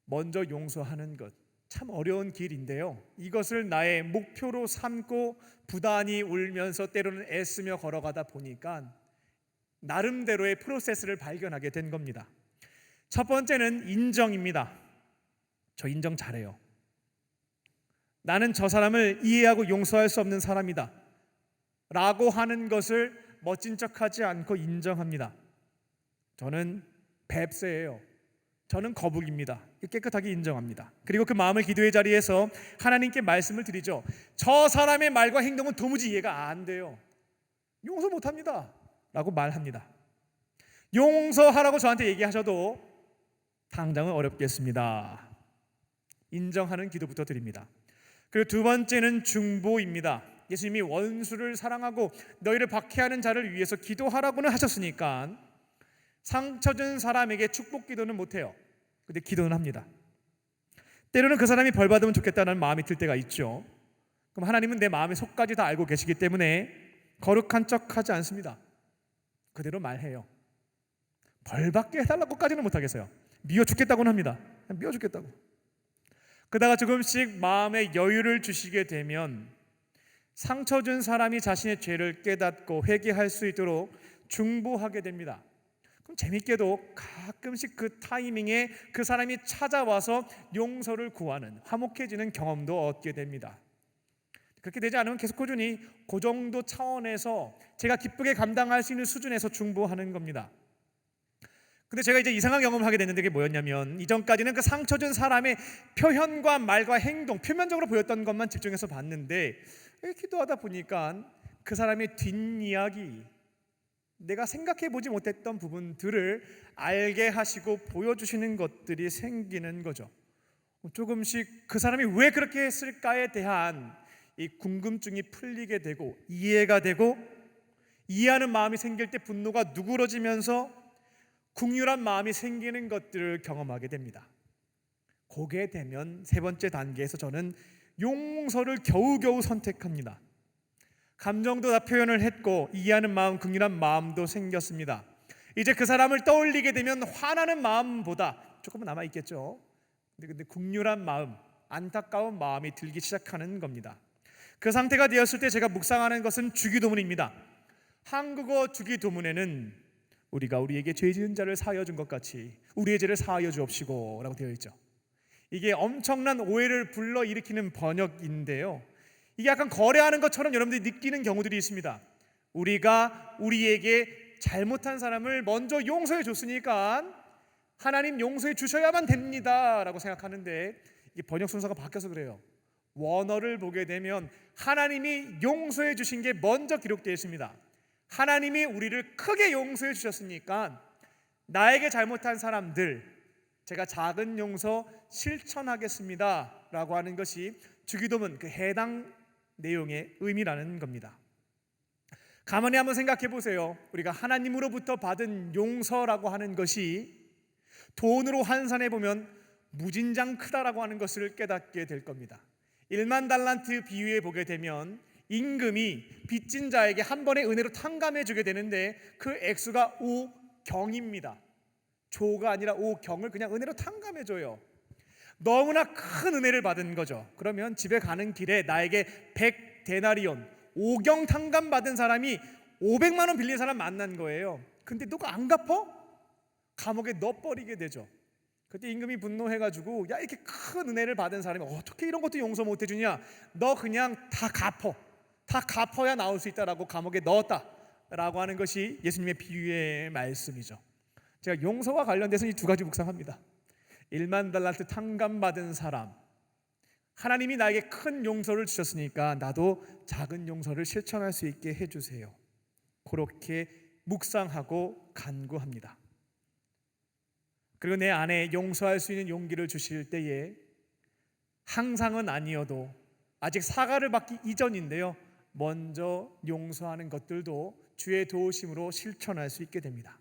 먼저 용서하는 것, 참 어려운 길인데요, 이것을 나의 목표로 삼고 부단히 울면서 때로는 애쓰며 걸어가다 보니까 나름대로의 프로세스를 발견하게 된 겁니다. 첫 번째는 인정입니다. 저 인정 잘해요. 나는 저 사람을 이해하고 용서할 수 없는 사람이다 라고 하는 것을 멋진 척하지 않고 인정합니다. 저는 뱁새예요. 저는 거북입니다. 깨끗하게 인정합니다. 그리고 그 마음을 기도의 자리에서 하나님께 말씀을 드리죠. 저 사람의 말과 행동은 도무지 이해가 안 돼요. 용서 못합니다 라고 말합니다. 용서하라고 저한테 얘기하셔도 당장은 어렵겠습니다. 인정하는 기도부터 드립니다. 그리고 두 번째는 중보입니다. 예수님이 원수를 사랑하고 너희를 박해하는 자를 위해서 기도하라고는 하셨으니까 상처 준 사람에게 축복 기도는 못해요. 근데 기도는 합니다. 때로는 그 사람이 벌 받으면 좋겠다는 마음이 들 때가 있죠. 그럼 하나님은 내 마음의 속까지 다 알고 계시기 때문에 거룩한 척하지 않습니다. 그대로 말해요. 벌 받게 해달라고까지는 못하겠어요. 미워 죽겠다고는 합니다. 미워 죽겠다고. 그러다가 조금씩 마음에 여유를 주시게 되면 상처 준 사람이 자신의 죄를 깨닫고 회개할 수 있도록 중보하게 됩니다. 그럼 재밌게도 가끔씩 그 타이밍에 그 사람이 찾아와서 용서를 구하는, 화목해지는 경험도 얻게 됩니다. 그렇게 되지 않으면 계속 꾸준히 그 정도 차원에서 제가 기쁘게 감당할 수 있는 수준에서 중보하는 겁니다. 근데 제가 이제 이상한 경험을 하게 됐는데, 그게 뭐였냐면 이전까지는 그 상처 준 사람의 표현과 말과 행동, 표면적으로 보였던 것만 집중해서 봤는데 기도하다 보니까 그 사람의 뒷이야기, 내가 생각해 보지 못했던 부분들을 알게 하시고 보여주시는 것들이 생기는 거죠. 조금씩 그 사람이 왜 그렇게 했을까에 대한 이 궁금증이 풀리게 되고 이해가 되고, 이해하는 마음이 생길 때 분노가 누그러지면서 긍휼한 마음이 생기는 것들을 경험하게 됩니다. 그게 되면 세 번째 단계에서 저는 용서를 겨우겨우 선택합니다. 감정도 다 표현을 했고 이해하는 마음, 긍휼한 마음도 생겼습니다. 이제 그 사람을 떠올리게 되면 화나는 마음보다 조금은 남아 있겠죠. 근데 긍휼한 마음, 안타까운 마음이 들기 시작하는 겁니다. 그 상태가 되었을 때 제가 묵상하는 것은 주기도문입니다. 한국어 주기도문에는 우리가 우리에게 죄 지은 자를 사하여 준 것 같이 우리의 죄를 사하여 주옵시고 라고 되어 있죠. 이게 엄청난 오해를 불러일으키는 번역인데요, 이게 약간 거래하는 것처럼 여러분들이 느끼는 경우들이 있습니다. 우리가 우리에게 잘못한 사람을 먼저 용서해 줬으니까 하나님 용서해 주셔야만 됩니다 라고 생각하는데, 이게 번역 순서가 바뀌어서 그래요. 원어를 보게 되면 하나님이 용서해 주신 게 먼저 기록되어 있습니다. 하나님이 우리를 크게 용서해 주셨으니까 나에게 잘못한 사람들 제가 작은 용서 실천하겠습니다 라고 하는 것이 주기도문 그 해당 내용의 의미라는 겁니다. 가만히 한번 생각해 보세요. 우리가 하나님으로부터 받은 용서라고 하는 것이 돈으로 환산해 보면 무진장 크다라고 하는 것을 깨닫게 될 겁니다. 1만 달란트 비유에 보게 되면 임금이 빚진 자에게 한 번에 은혜로 탕감해 주게 되는데 그 액수가 5경입니다. 조가 아니라 5경을 그냥 은혜로 탕감해 줘요. 너무나 큰 은혜를 받은 거죠. 그러면 집에 가는 길에 나에게 100데나리온 5경 탕감 받은 사람이 500만 원 빌린 사람 만난 거예요. 근데 너가 안 갚어? 감옥에 넣어버리게 되죠. 그때 임금이 분노해가지고 야, 이렇게 큰 은혜를 받은 사람이 어떻게 이런 것도 용서 못 해주냐, 너 그냥 다 갚어, 다 갚아야 나올 수 있다라고 감옥에 넣었다라고 하는 것이 예수님의 비유의 말씀이죠. 제가 용서와 관련돼서 이 두 가지 묵상합니다. 1만 달란트 탕감 받은 사람, 하나님이 나에게 큰 용서를 주셨으니까 나도 작은 용서를 실천할 수 있게 해주세요. 그렇게 묵상하고 간구합니다. 그리고 내 안에 용서할 수 있는 용기를 주실 때에 항상은 아니어도 아직 사과를 받기 이전인데요, 먼저 용서하는 것들도 주의 도우심으로 실천할 수 있게 됩니다.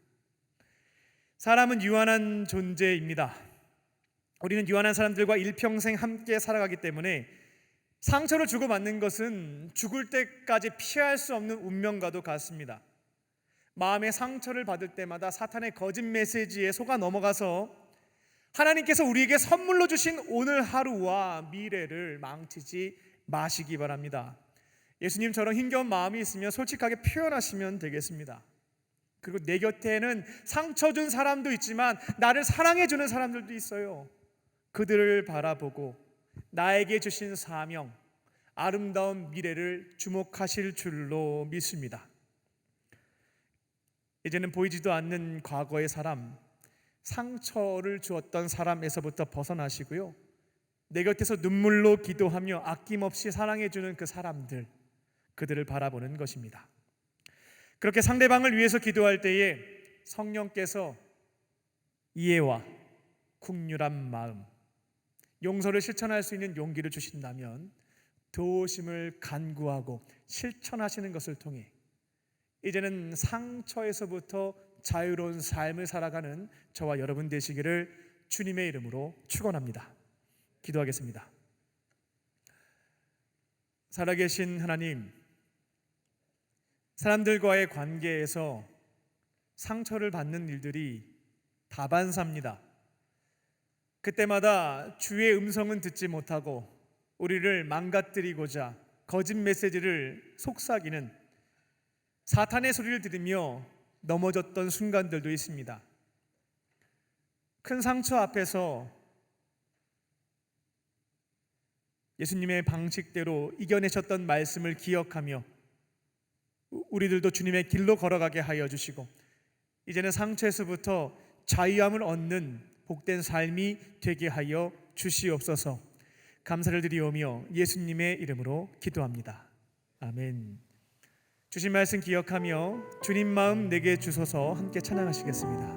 사람은 유한한 존재입니다. 우리는 유한한 사람들과 일평생 함께 살아가기 때문에 상처를 주고받는 것은 죽을 때까지 피할 수 없는 운명과도 같습니다. 마음의 상처를 받을 때마다 사탄의 거짓 메시지에 속아 넘어가서 하나님께서 우리에게 선물로 주신 오늘 하루와 미래를 망치지 마시기 바랍니다. 예수님처럼 힘겨운 마음이 있으면 솔직하게 표현하시면 되겠습니다. 그리고 내 곁에는 상처 준 사람도 있지만 나를 사랑해 주는 사람들도 있어요. 그들을 바라보고 나에게 주신 사명, 아름다운 미래를 주목하실 줄로 믿습니다. 이제는 보이지도 않는 과거의 사람, 상처를 주었던 사람에서부터 벗어나시고요, 내 곁에서 눈물로 기도하며 아낌없이 사랑해주는 그 사람들, 그들을 바라보는 것입니다. 그렇게 상대방을 위해서 기도할 때에 성령께서 이해와 긍휼한 마음, 용서를 실천할 수 있는 용기를 주신다면 도우심을 간구하고 실천하시는 것을 통해 이제는 상처에서부터 자유로운 삶을 살아가는 저와 여러분 되시기를 주님의 이름으로 축원합니다. 기도하겠습니다. 살아계신 하나님, 사람들과의 관계에서 상처를 받는 일들이 다반사입니다. 그때마다 주의 음성은 듣지 못하고 우리를 망가뜨리고자 거짓 메시지를 속삭이는 사탄의 소리를 들으며 넘어졌던 순간들도 있습니다. 큰 상처 앞에서 예수님의 방식대로 이겨내셨던 말씀을 기억하며 우리들도 주님의 길로 걸어가게 하여 주시고 이제는 상처에서부터 자유함을 얻는 복된 삶이 되게 하여 주시옵소서. 감사를 드리오며 예수님의 이름으로 기도합니다. 아멘. 주신 말씀 기억하며 주님 마음 내게 주소서 함께 찬양하시겠습니다.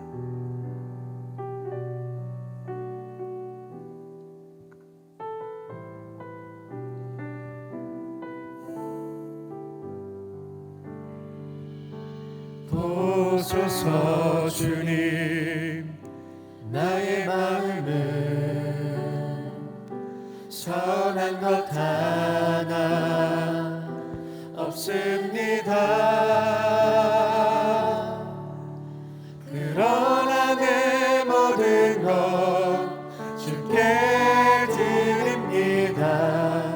보소서 주님, 나의 마음은 선한 것 하나 없습니다. 그러나 내 모든 것 주께 드립니다.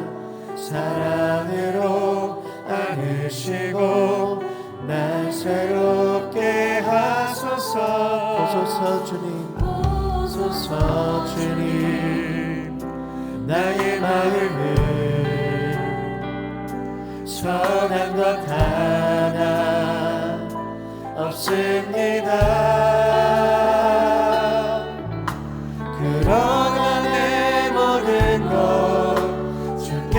사랑으로 안으시고 날 새롭게 하소서. 보소서 주님, 보소서 주님, 나의 마음은 선한 것 하나 없습니다. 그러나 내 모든 것 주께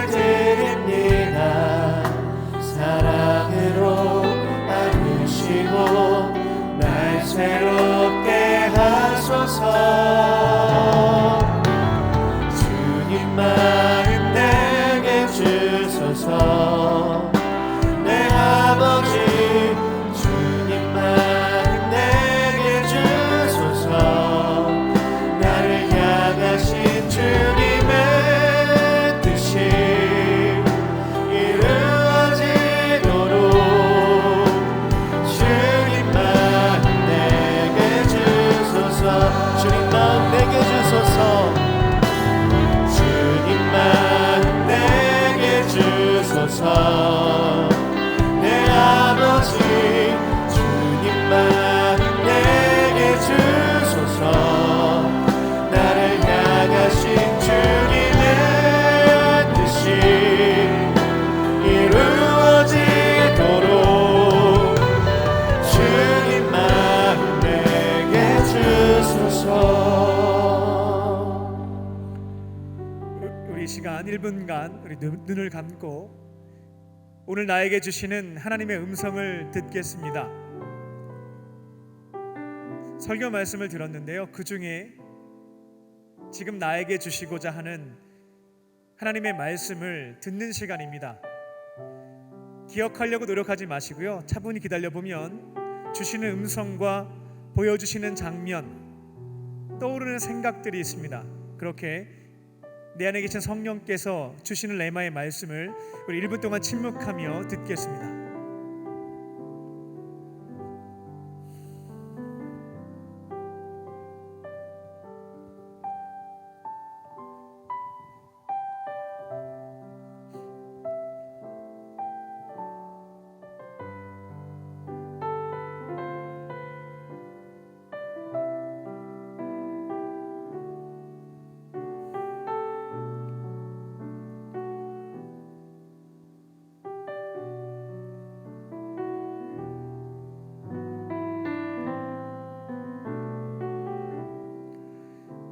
드립니다. 사랑으로 안으시고 날 새롭게 하소서. 주님 마음 내게 주소서. 내 아버지 주님 마음 내게 주소서. 나를 향하신 주님의 뜻이 이루어지도록 주님 마음 내게 주소서. 주님 마음 내게 주소서. 주님 마음 내게 주소서. 내 아버지 주님 마음 내게 주소서. 나를 향하신 주님의 뜻이 이루어지도록 주님 마음 내게 주소서. 우리 시간 1분간 우리 눈을 감고 오늘 나에게 주시는 하나님의 음성을 듣겠습니다. 설교 말씀을 들었는데요, 그 중에 지금 나에게 주시고자 하는 하나님의 말씀을 듣는 시간입니다. 기억하려고 노력하지 마시고요, 차분히 기다려보면 주시는 음성과 보여주시는 장면, 떠오르는 생각들이 있습니다. 그렇게 내 안에 계신 성령께서 주시는 레마의 말씀을 우리 1분 동안 침묵하며 듣겠습니다.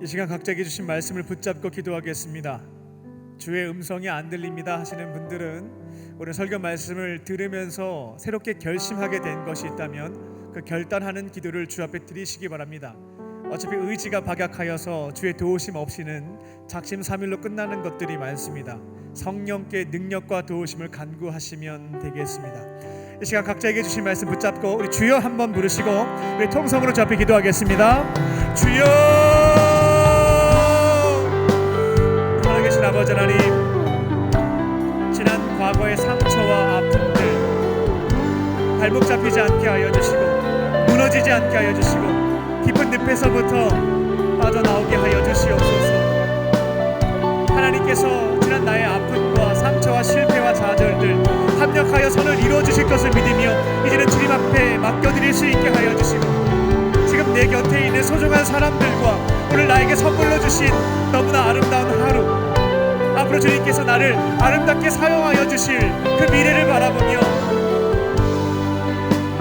이 시간 각자에게 주신 말씀을 붙잡고 기도하겠습니다. 주의 음성이 안 들립니다 하시는 분들은 오늘 설교 말씀을 들으면서 새롭게 결심하게 된 것이 있다면 그 결단하는 기도를 주 앞에 드리시기 바랍니다. 어차피 의지가 박약하여서 주의 도우심 없이는 작심삼일로 끝나는 것들이 많습니다. 성령께 능력과 도우심을 간구하시면 되겠습니다. 이 시간 각자에게 주신 말씀 붙잡고 우리 주여 한번 부르시고 우리 통성으로 주 앞에 기도하겠습니다. 주여! 살아계신 아버지 하나님, 지난 과거의 상처와 아픔들 발목 잡히지 않게 하여 주시고 무너지지 않게 하여 주시고 깊은 늪에서부터 빠져나오게 하여 주시옵소서. 하나님께서 지난 나의 아픔과 상처와 실패와 좌절들 합력하여 선을 이루어 주실 것을 믿으며 이제는 주님 앞에 맡겨드릴 수 있게 하여 주시고, 지금 내 곁에 있는 소중한 사람들과 오늘 나에게 선물로 주신 너무나 아름다운 하루, 앞으로 주님께서 나를 아름답게 사용하여 주실 그 미래를 바라보며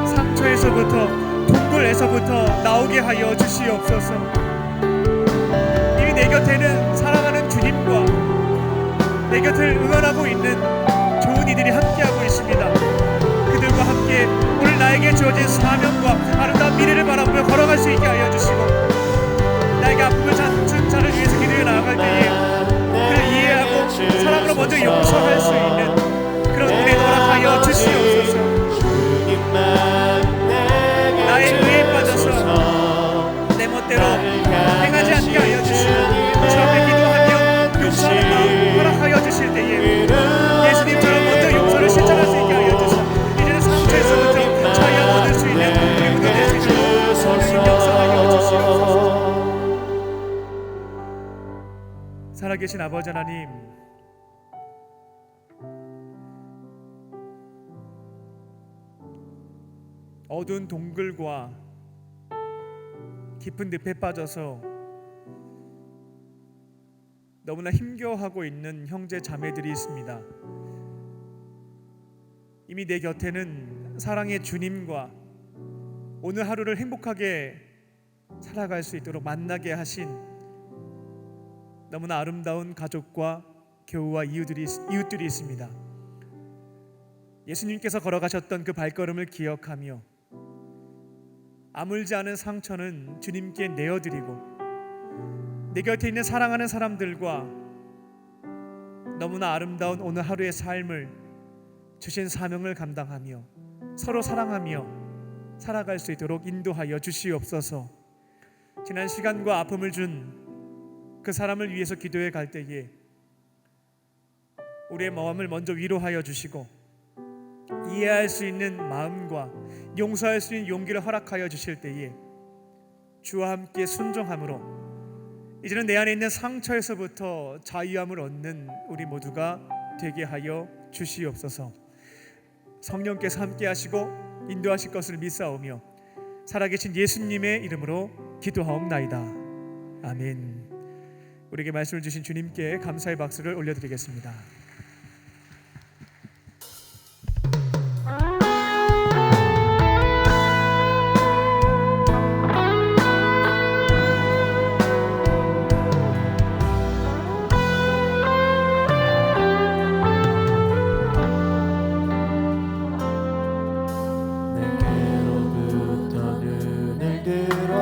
상처에서부터 동굴에서부터 나오게 하여 주시옵소서. 이미 내 곁에는 사랑하는 주님과 내 곁을 응원하고 있는 좋은 이들이 함께하고 있습니다. 나에게 주어진 사명과 아름다운 미래를 바라보며 걸어갈 수 있게 하여 주시고, 나에게 아픔을 찾는 자를 위해서 기도해 나아갈 때에 그를 이해하고 사랑으로 먼저 용서할 수 있는 그런 은혜 허락하여 주시옵소서. 나의 의에 빠져서 내 멋대로 행하지 않게 하여 주시고, 주 앞에 기도하며 용서하는 마음 허락하여 주실 때에 예수님처럼 먼저 용서를 실천할 수 있게 하여 주시고, 이제는 상처에서부터 자유함 얻을 수 있는 우리 모두 될 수 있도록 하나님 역사하여 주시옵소서. 살아계신 아버지 하나님, 어두운 동굴과 깊은 늪에 빠져서 너무나 힘겨워하고 있는 형제 자매들이 있습니다. 이미 내 곁에는 사랑의 주님과 오늘 하루를 행복하게 살아갈 수 있도록 만나게 하신 너무나 아름다운 가족과 교우와 이웃들이 있습니다. 예수님께서 걸어가셨던 그 발걸음을 기억하며 아물지 않은 상처는 주님께 내어드리고, 내 곁에 있는 사랑하는 사람들과 너무나 아름다운 오늘 하루의 삶을 주신 사명을 감당하며 서로 사랑하며 살아갈 수 있도록 인도하여 주시옵소서. 지난 시간과 아픔을 준 그 사람을 위해서 기도해 갈 때에 우리의 마음을 먼저 위로하여 주시고, 이해할 수 있는 마음과 용서할 수 있는 용기를 허락하여 주실 때에 주와 함께 순종함으로 이제는 내 안에 있는 상처에서부터 자유함을 얻는 우리 모두가 되게 하여 주시옵소서. 성령께서 함께 하시고 인도하실 것을 믿사오며 살아계신 예수님의 이름으로 기도하옵나이다. 아멘. 우리에게 말씀을 주신 주님께 감사의 박수를 올려드리겠습니다. 내게로부터 눈을 들어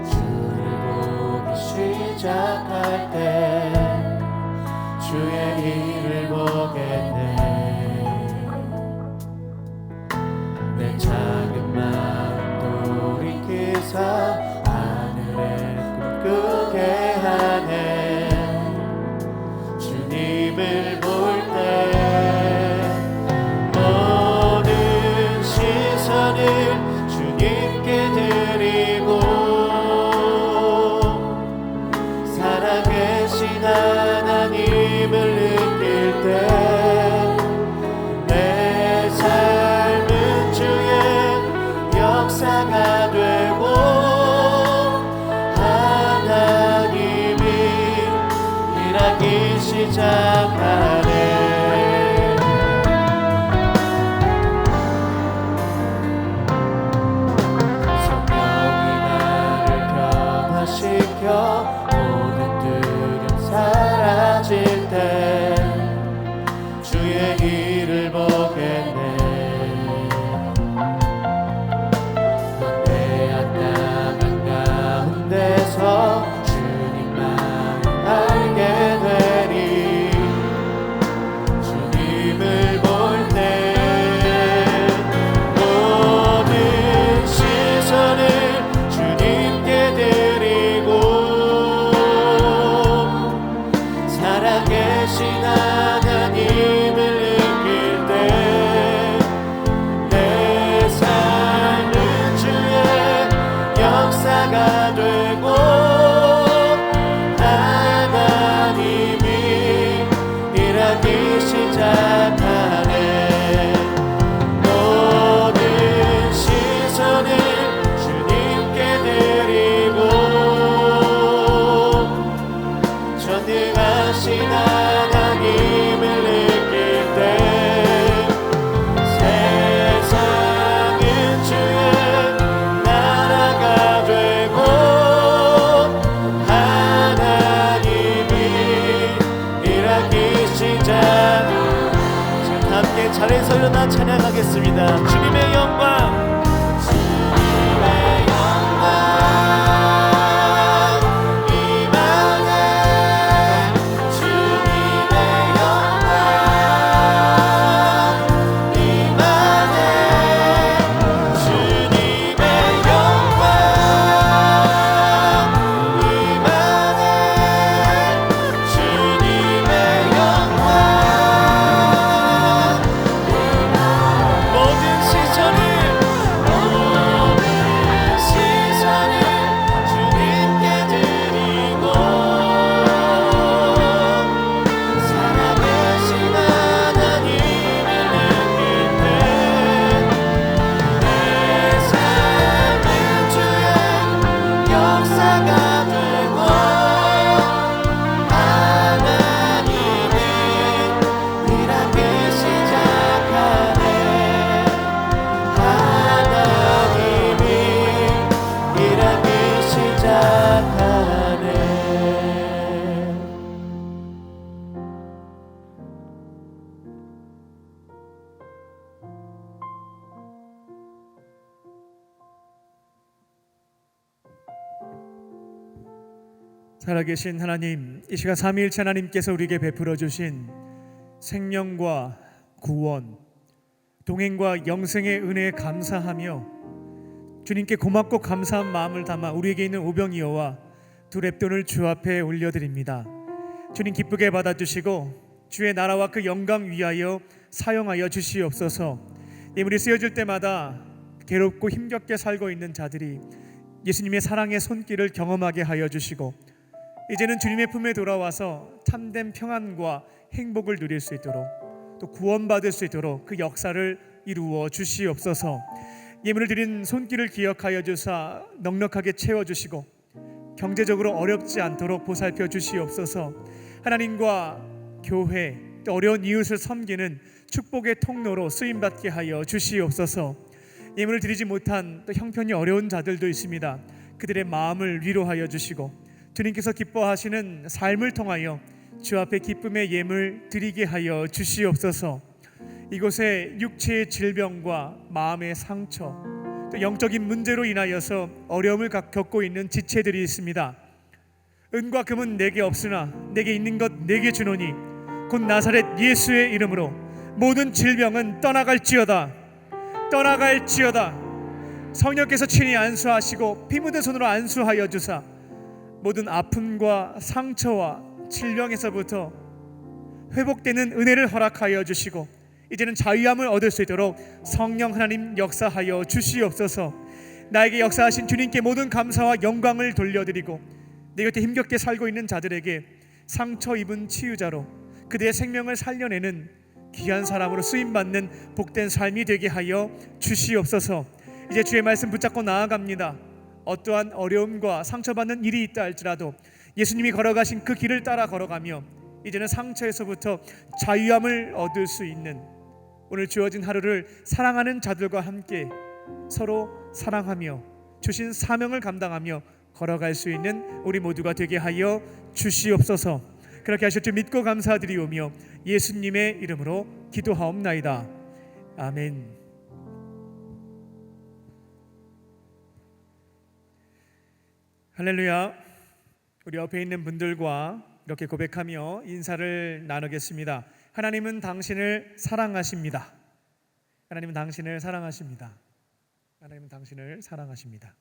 주를 보기 시작할 때 주의 일을 보겠네. 내 작은 마음 돌이키사 하늘에 꿈꾸게 하네. 주님을 볼 때 모든 시선을 주님께 드리고 살아계신 하나님을 느낄 때 내 삶은 주의 역사가 되고 하나님이 일하기 시작하네. 성령이 나를 변화시켜 모든 두려움 사라질 때 주의 일을 보겠네. 내 안나간 가운데서 주님만 알게 되리. 주님을 볼 때 모든 시선을 주님께 드리고 살아계신 하나님을 느낄 때 내 삶은 주의 역사가 되고 하나님이 일하기 시작하네. 모든 시선을 주님께 드리고 전능하신 하나님을 느낄 때 세상은 주의 나라가 되고 하나님이 일하기 시작. 지금 다 함께 자리에서 일어나 찬양하겠습니다. 주님의 영광 살아계신 하나님, 이 시간 삼위일체 하나님께서 우리에게 베풀어 주신 생명과 구원, 동행과 영생의 은혜에 감사하며 주님께 고맙고 감사한 마음을 담아 우리에게 있는 오병이어와 두 랩돈을 주 앞에 올려드립니다. 주님 기쁘게 받아주시고 주의 나라와 그 영광 위하여 사용하여 주시옵소서. 예물이 쓰여질 때마다 괴롭고 힘겹게 살고 있는 자들이 예수님의 사랑의 손길을 경험하게 하여 주시고 이제는 주님의 품에 돌아와서 참된 평안과 행복을 누릴 수 있도록 또 구원받을 수 있도록 그 역사를 이루어 주시옵소서. 예물을 드린 손길을 기억하여 주사 넉넉하게 채워주시고 경제적으로 어렵지 않도록 보살펴 주시옵소서. 하나님과 교회 또 어려운 이웃을 섬기는 축복의 통로로 쓰임받게 하여 주시옵소서. 예물을 드리지 못한 또 형편이 어려운 자들도 있습니다. 그들의 마음을 위로하여 주시고 주님께서 기뻐하시는 삶을 통하여 주 앞에 기쁨의 예물 드리게 하여 주시옵소서. 이곳에 육체의 질병과 마음의 상처 또 영적인 문제로 인하여서 어려움을 겪고 있는 지체들이 있습니다. 은과 금은 내게 없으나 내게 있는 것 내게 주노니 곧 나사렛 예수의 이름으로 모든 질병은 떠나갈지어다. 성령께서 친히 안수하시고 피 묻은 손으로 안수하여 주사 모든 아픔과 상처와 질병에서부터 회복되는 은혜를 허락하여 주시고 이제는 자유함을 얻을 수 있도록 성령 하나님 역사하여 주시옵소서. 나에게 역사하신 주님께 모든 감사와 영광을 돌려드리고 내 곁에 힘겹게 살고 있는 자들에게 상처 입은 치유자로 그들의 생명을 살려내는 귀한 사람으로 쓰임받는 복된 삶이 되게 하여 주시옵소서. 이제 주의 말씀 붙잡고 나아갑니다. 어떠한 어려움과 상처받는 일이 있다 할지라도 예수님이 걸어가신 그 길을 따라 걸어가며 이제는 상처에서부터 자유함을 얻을 수 있는 오늘 주어진 하루를 사랑하는 자들과 함께 서로 사랑하며 주신 사명을 감당하며 걸어갈 수 있는 우리 모두가 되게 하여 주시옵소서. 그렇게 하실 줄 믿고 감사드리오며 예수님의 이름으로 기도하옵나이다. 아멘. 할렐루야. 우리 옆에 있는 분들과 이렇게 고백하며 인사를 나누겠습니다. 하나님은 당신을 사랑하십니다. 하나님은 당신을 사랑하십니다. 하나님은 당신을 사랑하십니다.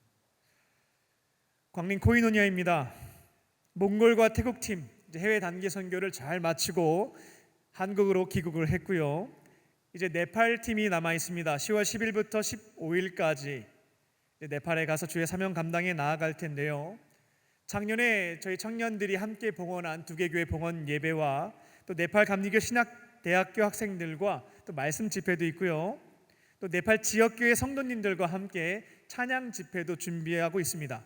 광림 코이노니아입니다. 몽골과 태국팀 해외 단기 선교를 잘 마치고 한국으로 귀국을 했고요. 이제 네팔 팀이 남아 있습니다. 10월 10일부터 15일까지 네팔에 가서 주의 사명 감당에 나아갈 텐데요. 작년에 저희 청년들이 함께 봉헌한 두 개 교회 봉헌 예배와 또 네팔 감리교 신학대학교 학생들과 또 말씀 집회도 있고요. 또 네팔 지역교회 성도님들과 함께 찬양 집회도 준비하고 있습니다.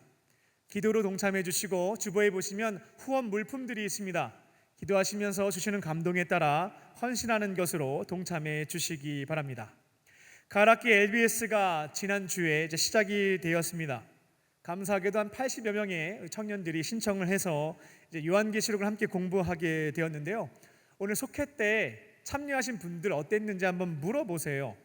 기도로 동참해 주시고 주보에 보시면 후원 물품들이 있습니다. 기도하시면서 주시는 감동에 따라 헌신하는 것으로 동참해 주시기 바랍니다. 가을 학기 LBS가 지난주에 이제 시작이 되었습니다. 감사하게도 한 80여 명의 청년들이 신청을 해서 이제 요한계시록을 함께 공부하게 되었는데요. 오늘 속회 때 참여하신 분들 어땠는지 한번 물어보세요.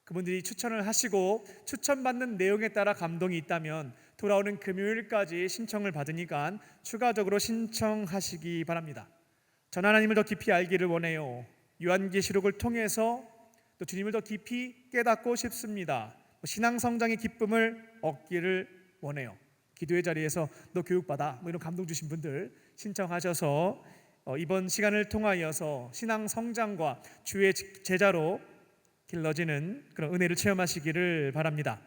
그분들이 추천을 하시고 추천받는 내용에 따라 감동이 있다면 돌아오는 금요일까지 신청을 받으니까 추가적으로 신청하시기 바랍니다. 전 하나님을 더 깊이 알기를 원해요. 요한계시록을 통해서 또 주님을 더 깊이 깨닫고 싶습니다. 신앙 성장의 기쁨을 얻기를 원해요. 기도의 자리에서 너 교육받아 이런 감동 주신 분들 신청하셔서 이번 시간을 통하여서 신앙 성장과 주의 제자로 길러지는 그런 은혜를 체험하시기를 바랍니다.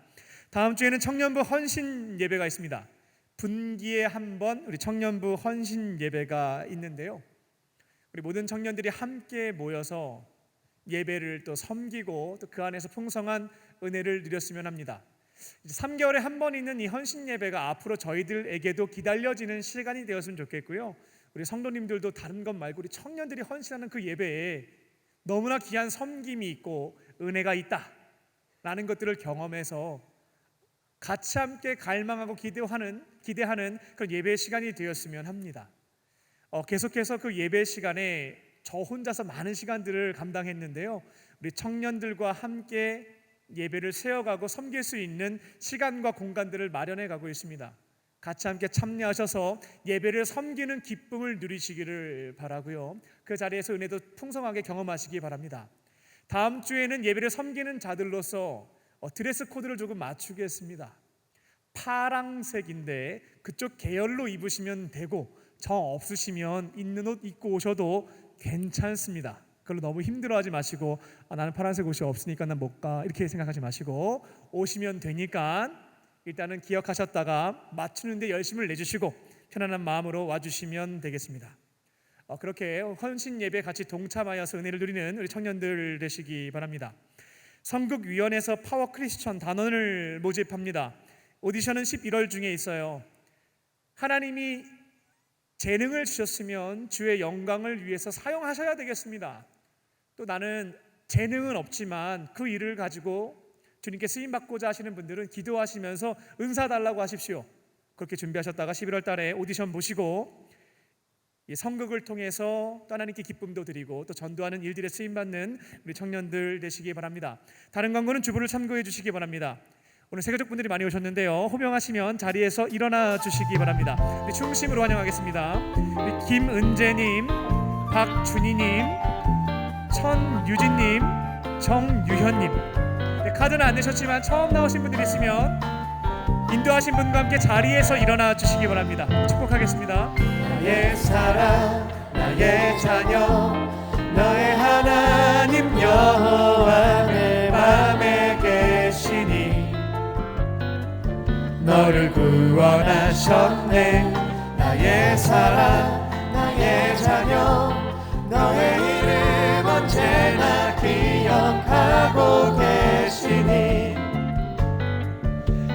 다음 주에는 청년부 헌신 예배가 있습니다. 분기에 한 번 우리 청년부 헌신 예배가 있는데요. 우리 모든 청년들이 함께 모여서 예배를 또 섬기고 또 그 안에서 풍성한 은혜를 누렸으면 합니다. 3개월에 한 번 있는 이 헌신 예배가 앞으로 저희들에게도 기다려지는 시간이 되었으면 좋겠고요. 우리 성도님들도 다른 것 말고 우리 청년들이 헌신하는 그 예배에 너무나 귀한 섬김이 있고 은혜가 있다라는 것들을 경험해서 같이 함께 갈망하고 기대하는 그런 예배 시간이 되었으면 합니다. 계속해서 그 예배 시간에 저 혼자서 많은 시간들을 감당했는데요. 우리 청년들과 함께 예배를 세워가고 섬길 수 있는 시간과 공간들을 마련해 가고 있습니다. 같이 함께 참여하셔서 예배를 섬기는 기쁨을 누리시기를 바라고요. 그 자리에서 은혜도 풍성하게 경험하시기 바랍니다. 다음 주에는 예배를 섬기는 자들로서 드레스 코드를 조금 맞추겠습니다. 파랑색인데 그쪽 계열로 입으시면 되고 정 없으시면 있는 옷 입고 오셔도 괜찮습니다. 그걸로 너무 힘들어하지 마시고 나는 파란색 옷이 없으니까 난 못 가 이렇게 생각하지 마시고 오시면 되니까 일단은 기억하셨다가 맞추는데 열심을 내주시고 편안한 마음으로 와주시면 되겠습니다. 그렇게 헌신 예배 같이 동참하여서 은혜를 누리는 우리 청년들 되시기 바랍니다. 선국위원회에서 파워 크리스천 단원을 모집합니다. 오디션은 11월 중에 있어요. 하나님이 재능을 주셨으면 주의 영광을 위해서 사용하셔야 되겠습니다. 또 나는 재능은 없지만 그 일을 가지고 주님께 쓰임받고자 하시는 분들은 기도하시면서 은사 달라고 하십시오. 그렇게 준비하셨다가 11월 달에 오디션 보시고 이 선극을 통해서 또 하나님께 기쁨도 드리고 또 전도하는 일들에 쓰임받는 우리 청년들 되시기 바랍니다. 다른 광고는 주부를 참고해 주시기 바랍니다. 오늘 세계적 분들이 많이 오셨는데요. 호명하시면 자리에서 일어나 주시기 바랍니다. 우리 중심으로 환영하겠습니다. 우리 김은재님, 박준희님, 천유진님, 정유현님. 카드는 안 내셨지만 처음 나오신 분들이 있으면 인도하신 분과 함께 자리에서 일어나 주시기 바랍니다. 축복하겠습니다. 나의 사랑 나의 자녀 너의 하나님 여호와 내 맘에 계시니 너를 구원하셨네. 나의 사랑 나의 자녀 너의 이름 언제나 기억하고 계시니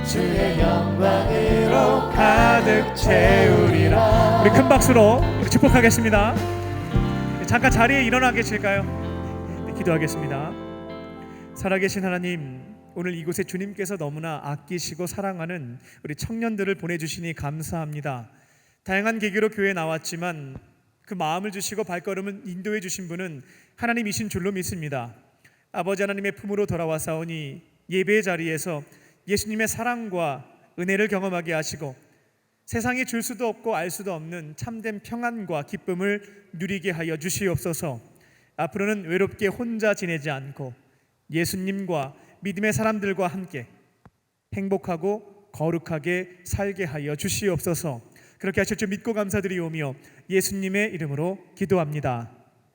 주의 영광으로 가득 채우리라. 우리 큰 박수로 축복하겠습니다. 잠깐 자리에 일어나 계실까요? 네, 기도하겠습니다. 살아계신 하나님, 오늘 이곳에 주님께서 너무나 아끼시고 사랑하는 우리 청년들을 보내주시니 감사합니다. 다양한 계기로 교회에 나왔지만 그 마음을 주시고 발걸음을 인도해 주신 분은 하나님이신 줄로 믿습니다. 아버지 하나님의 품으로 돌아와사오니 예배의 자리에서 예수님의 사랑과 은혜를 경험하게 하시고 세상이 줄 수도 없고 알 수도 없는 참된 평안과 기쁨을 누리게 하여 주시옵소서. 앞으로는 외롭게 혼자 지내지 않고 예수님과 믿음의 사람들과 함께 행복하고 거룩하게 살게 하여 주시옵소서. 그렇게 하실 줄 믿고 감사드리오며 예수님의 이름으로 기도합니다.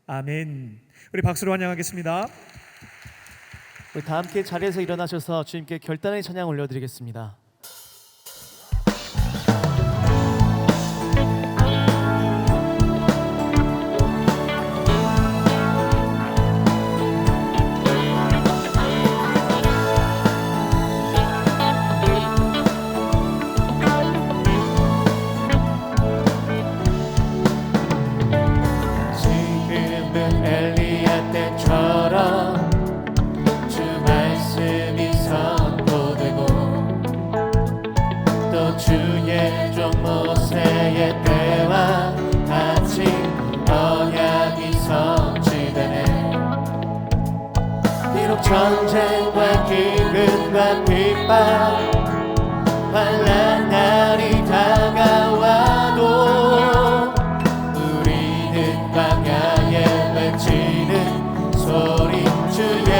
아멘. 우리 박수로 환영하겠습니다. 우리 다 함께 자리에서 일어나셔서 주님께 결단의 찬양 올려드리겠습니다. 지금은 엘리야 때처럼 주 말씀이 선포되고 또 주의 종 모세의 때와 같이 언약이 성취되네. 비록 전쟁과 기근과 핍박 환난 날이 다가와도 우리는 광야에 외치는 소리 주의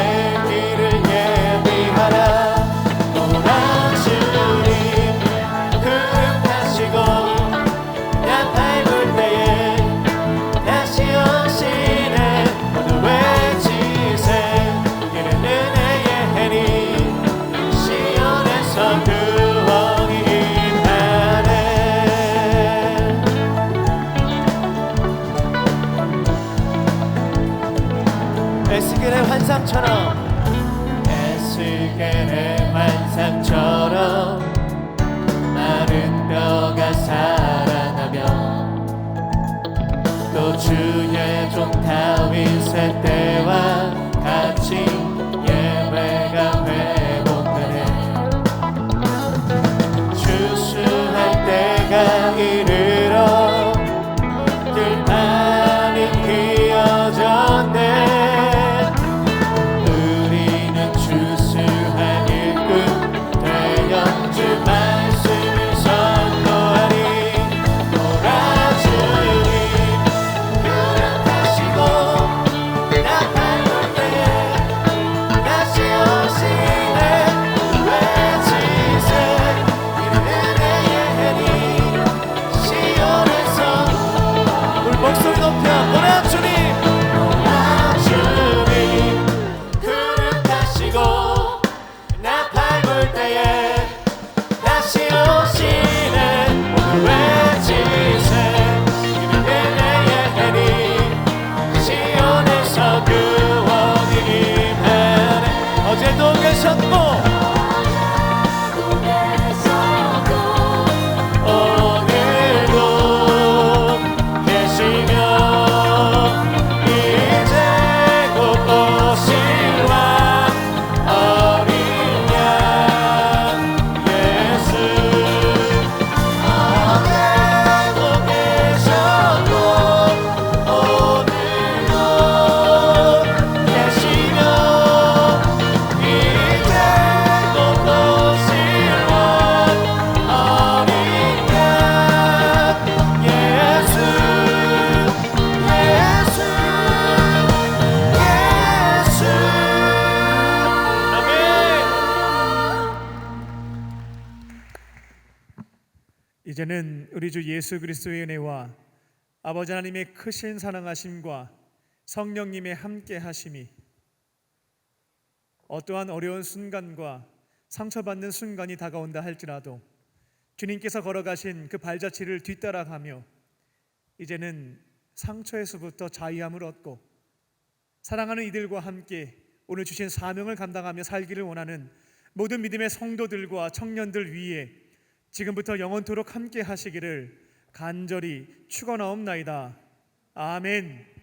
길을 예비하라. 오라 주님 구름 타시고 양 밟을 때에 다시 오시네. 모두 외치세 이는 은혜의 해니 시온에서 구원이 임하네. 에스겔의 환상처럼 에스겔의 환상처럼 마른 뼈가 살아나며 또 주의 종 다윗의 때와 같이 예배가 회복되네. 주수할 때가 이르러 들판이 휘어졌네. 우리는 주수할 일꾼 되어 주 말씀을 선포하네. 이제는 우리 주 예수 그리스도의 은혜와 아버지 하나님의 크신 사랑하심과 성령님의 함께 하심이 어떠한 어려운 순간과 상처받는 순간이 다가온다 할지라도 주님께서 걸어가신 그 발자취를 뒤따라가며 이제는 상처에서부터 자유함을 얻고 사랑하는 이들과 함께 오늘 주신 사명을 감당하며 살기를 원하는 모든 믿음의 성도들과 청년들 위에 지금부터 영원토록 함께 하시기를 간절히 축원하옵나이다. 아멘.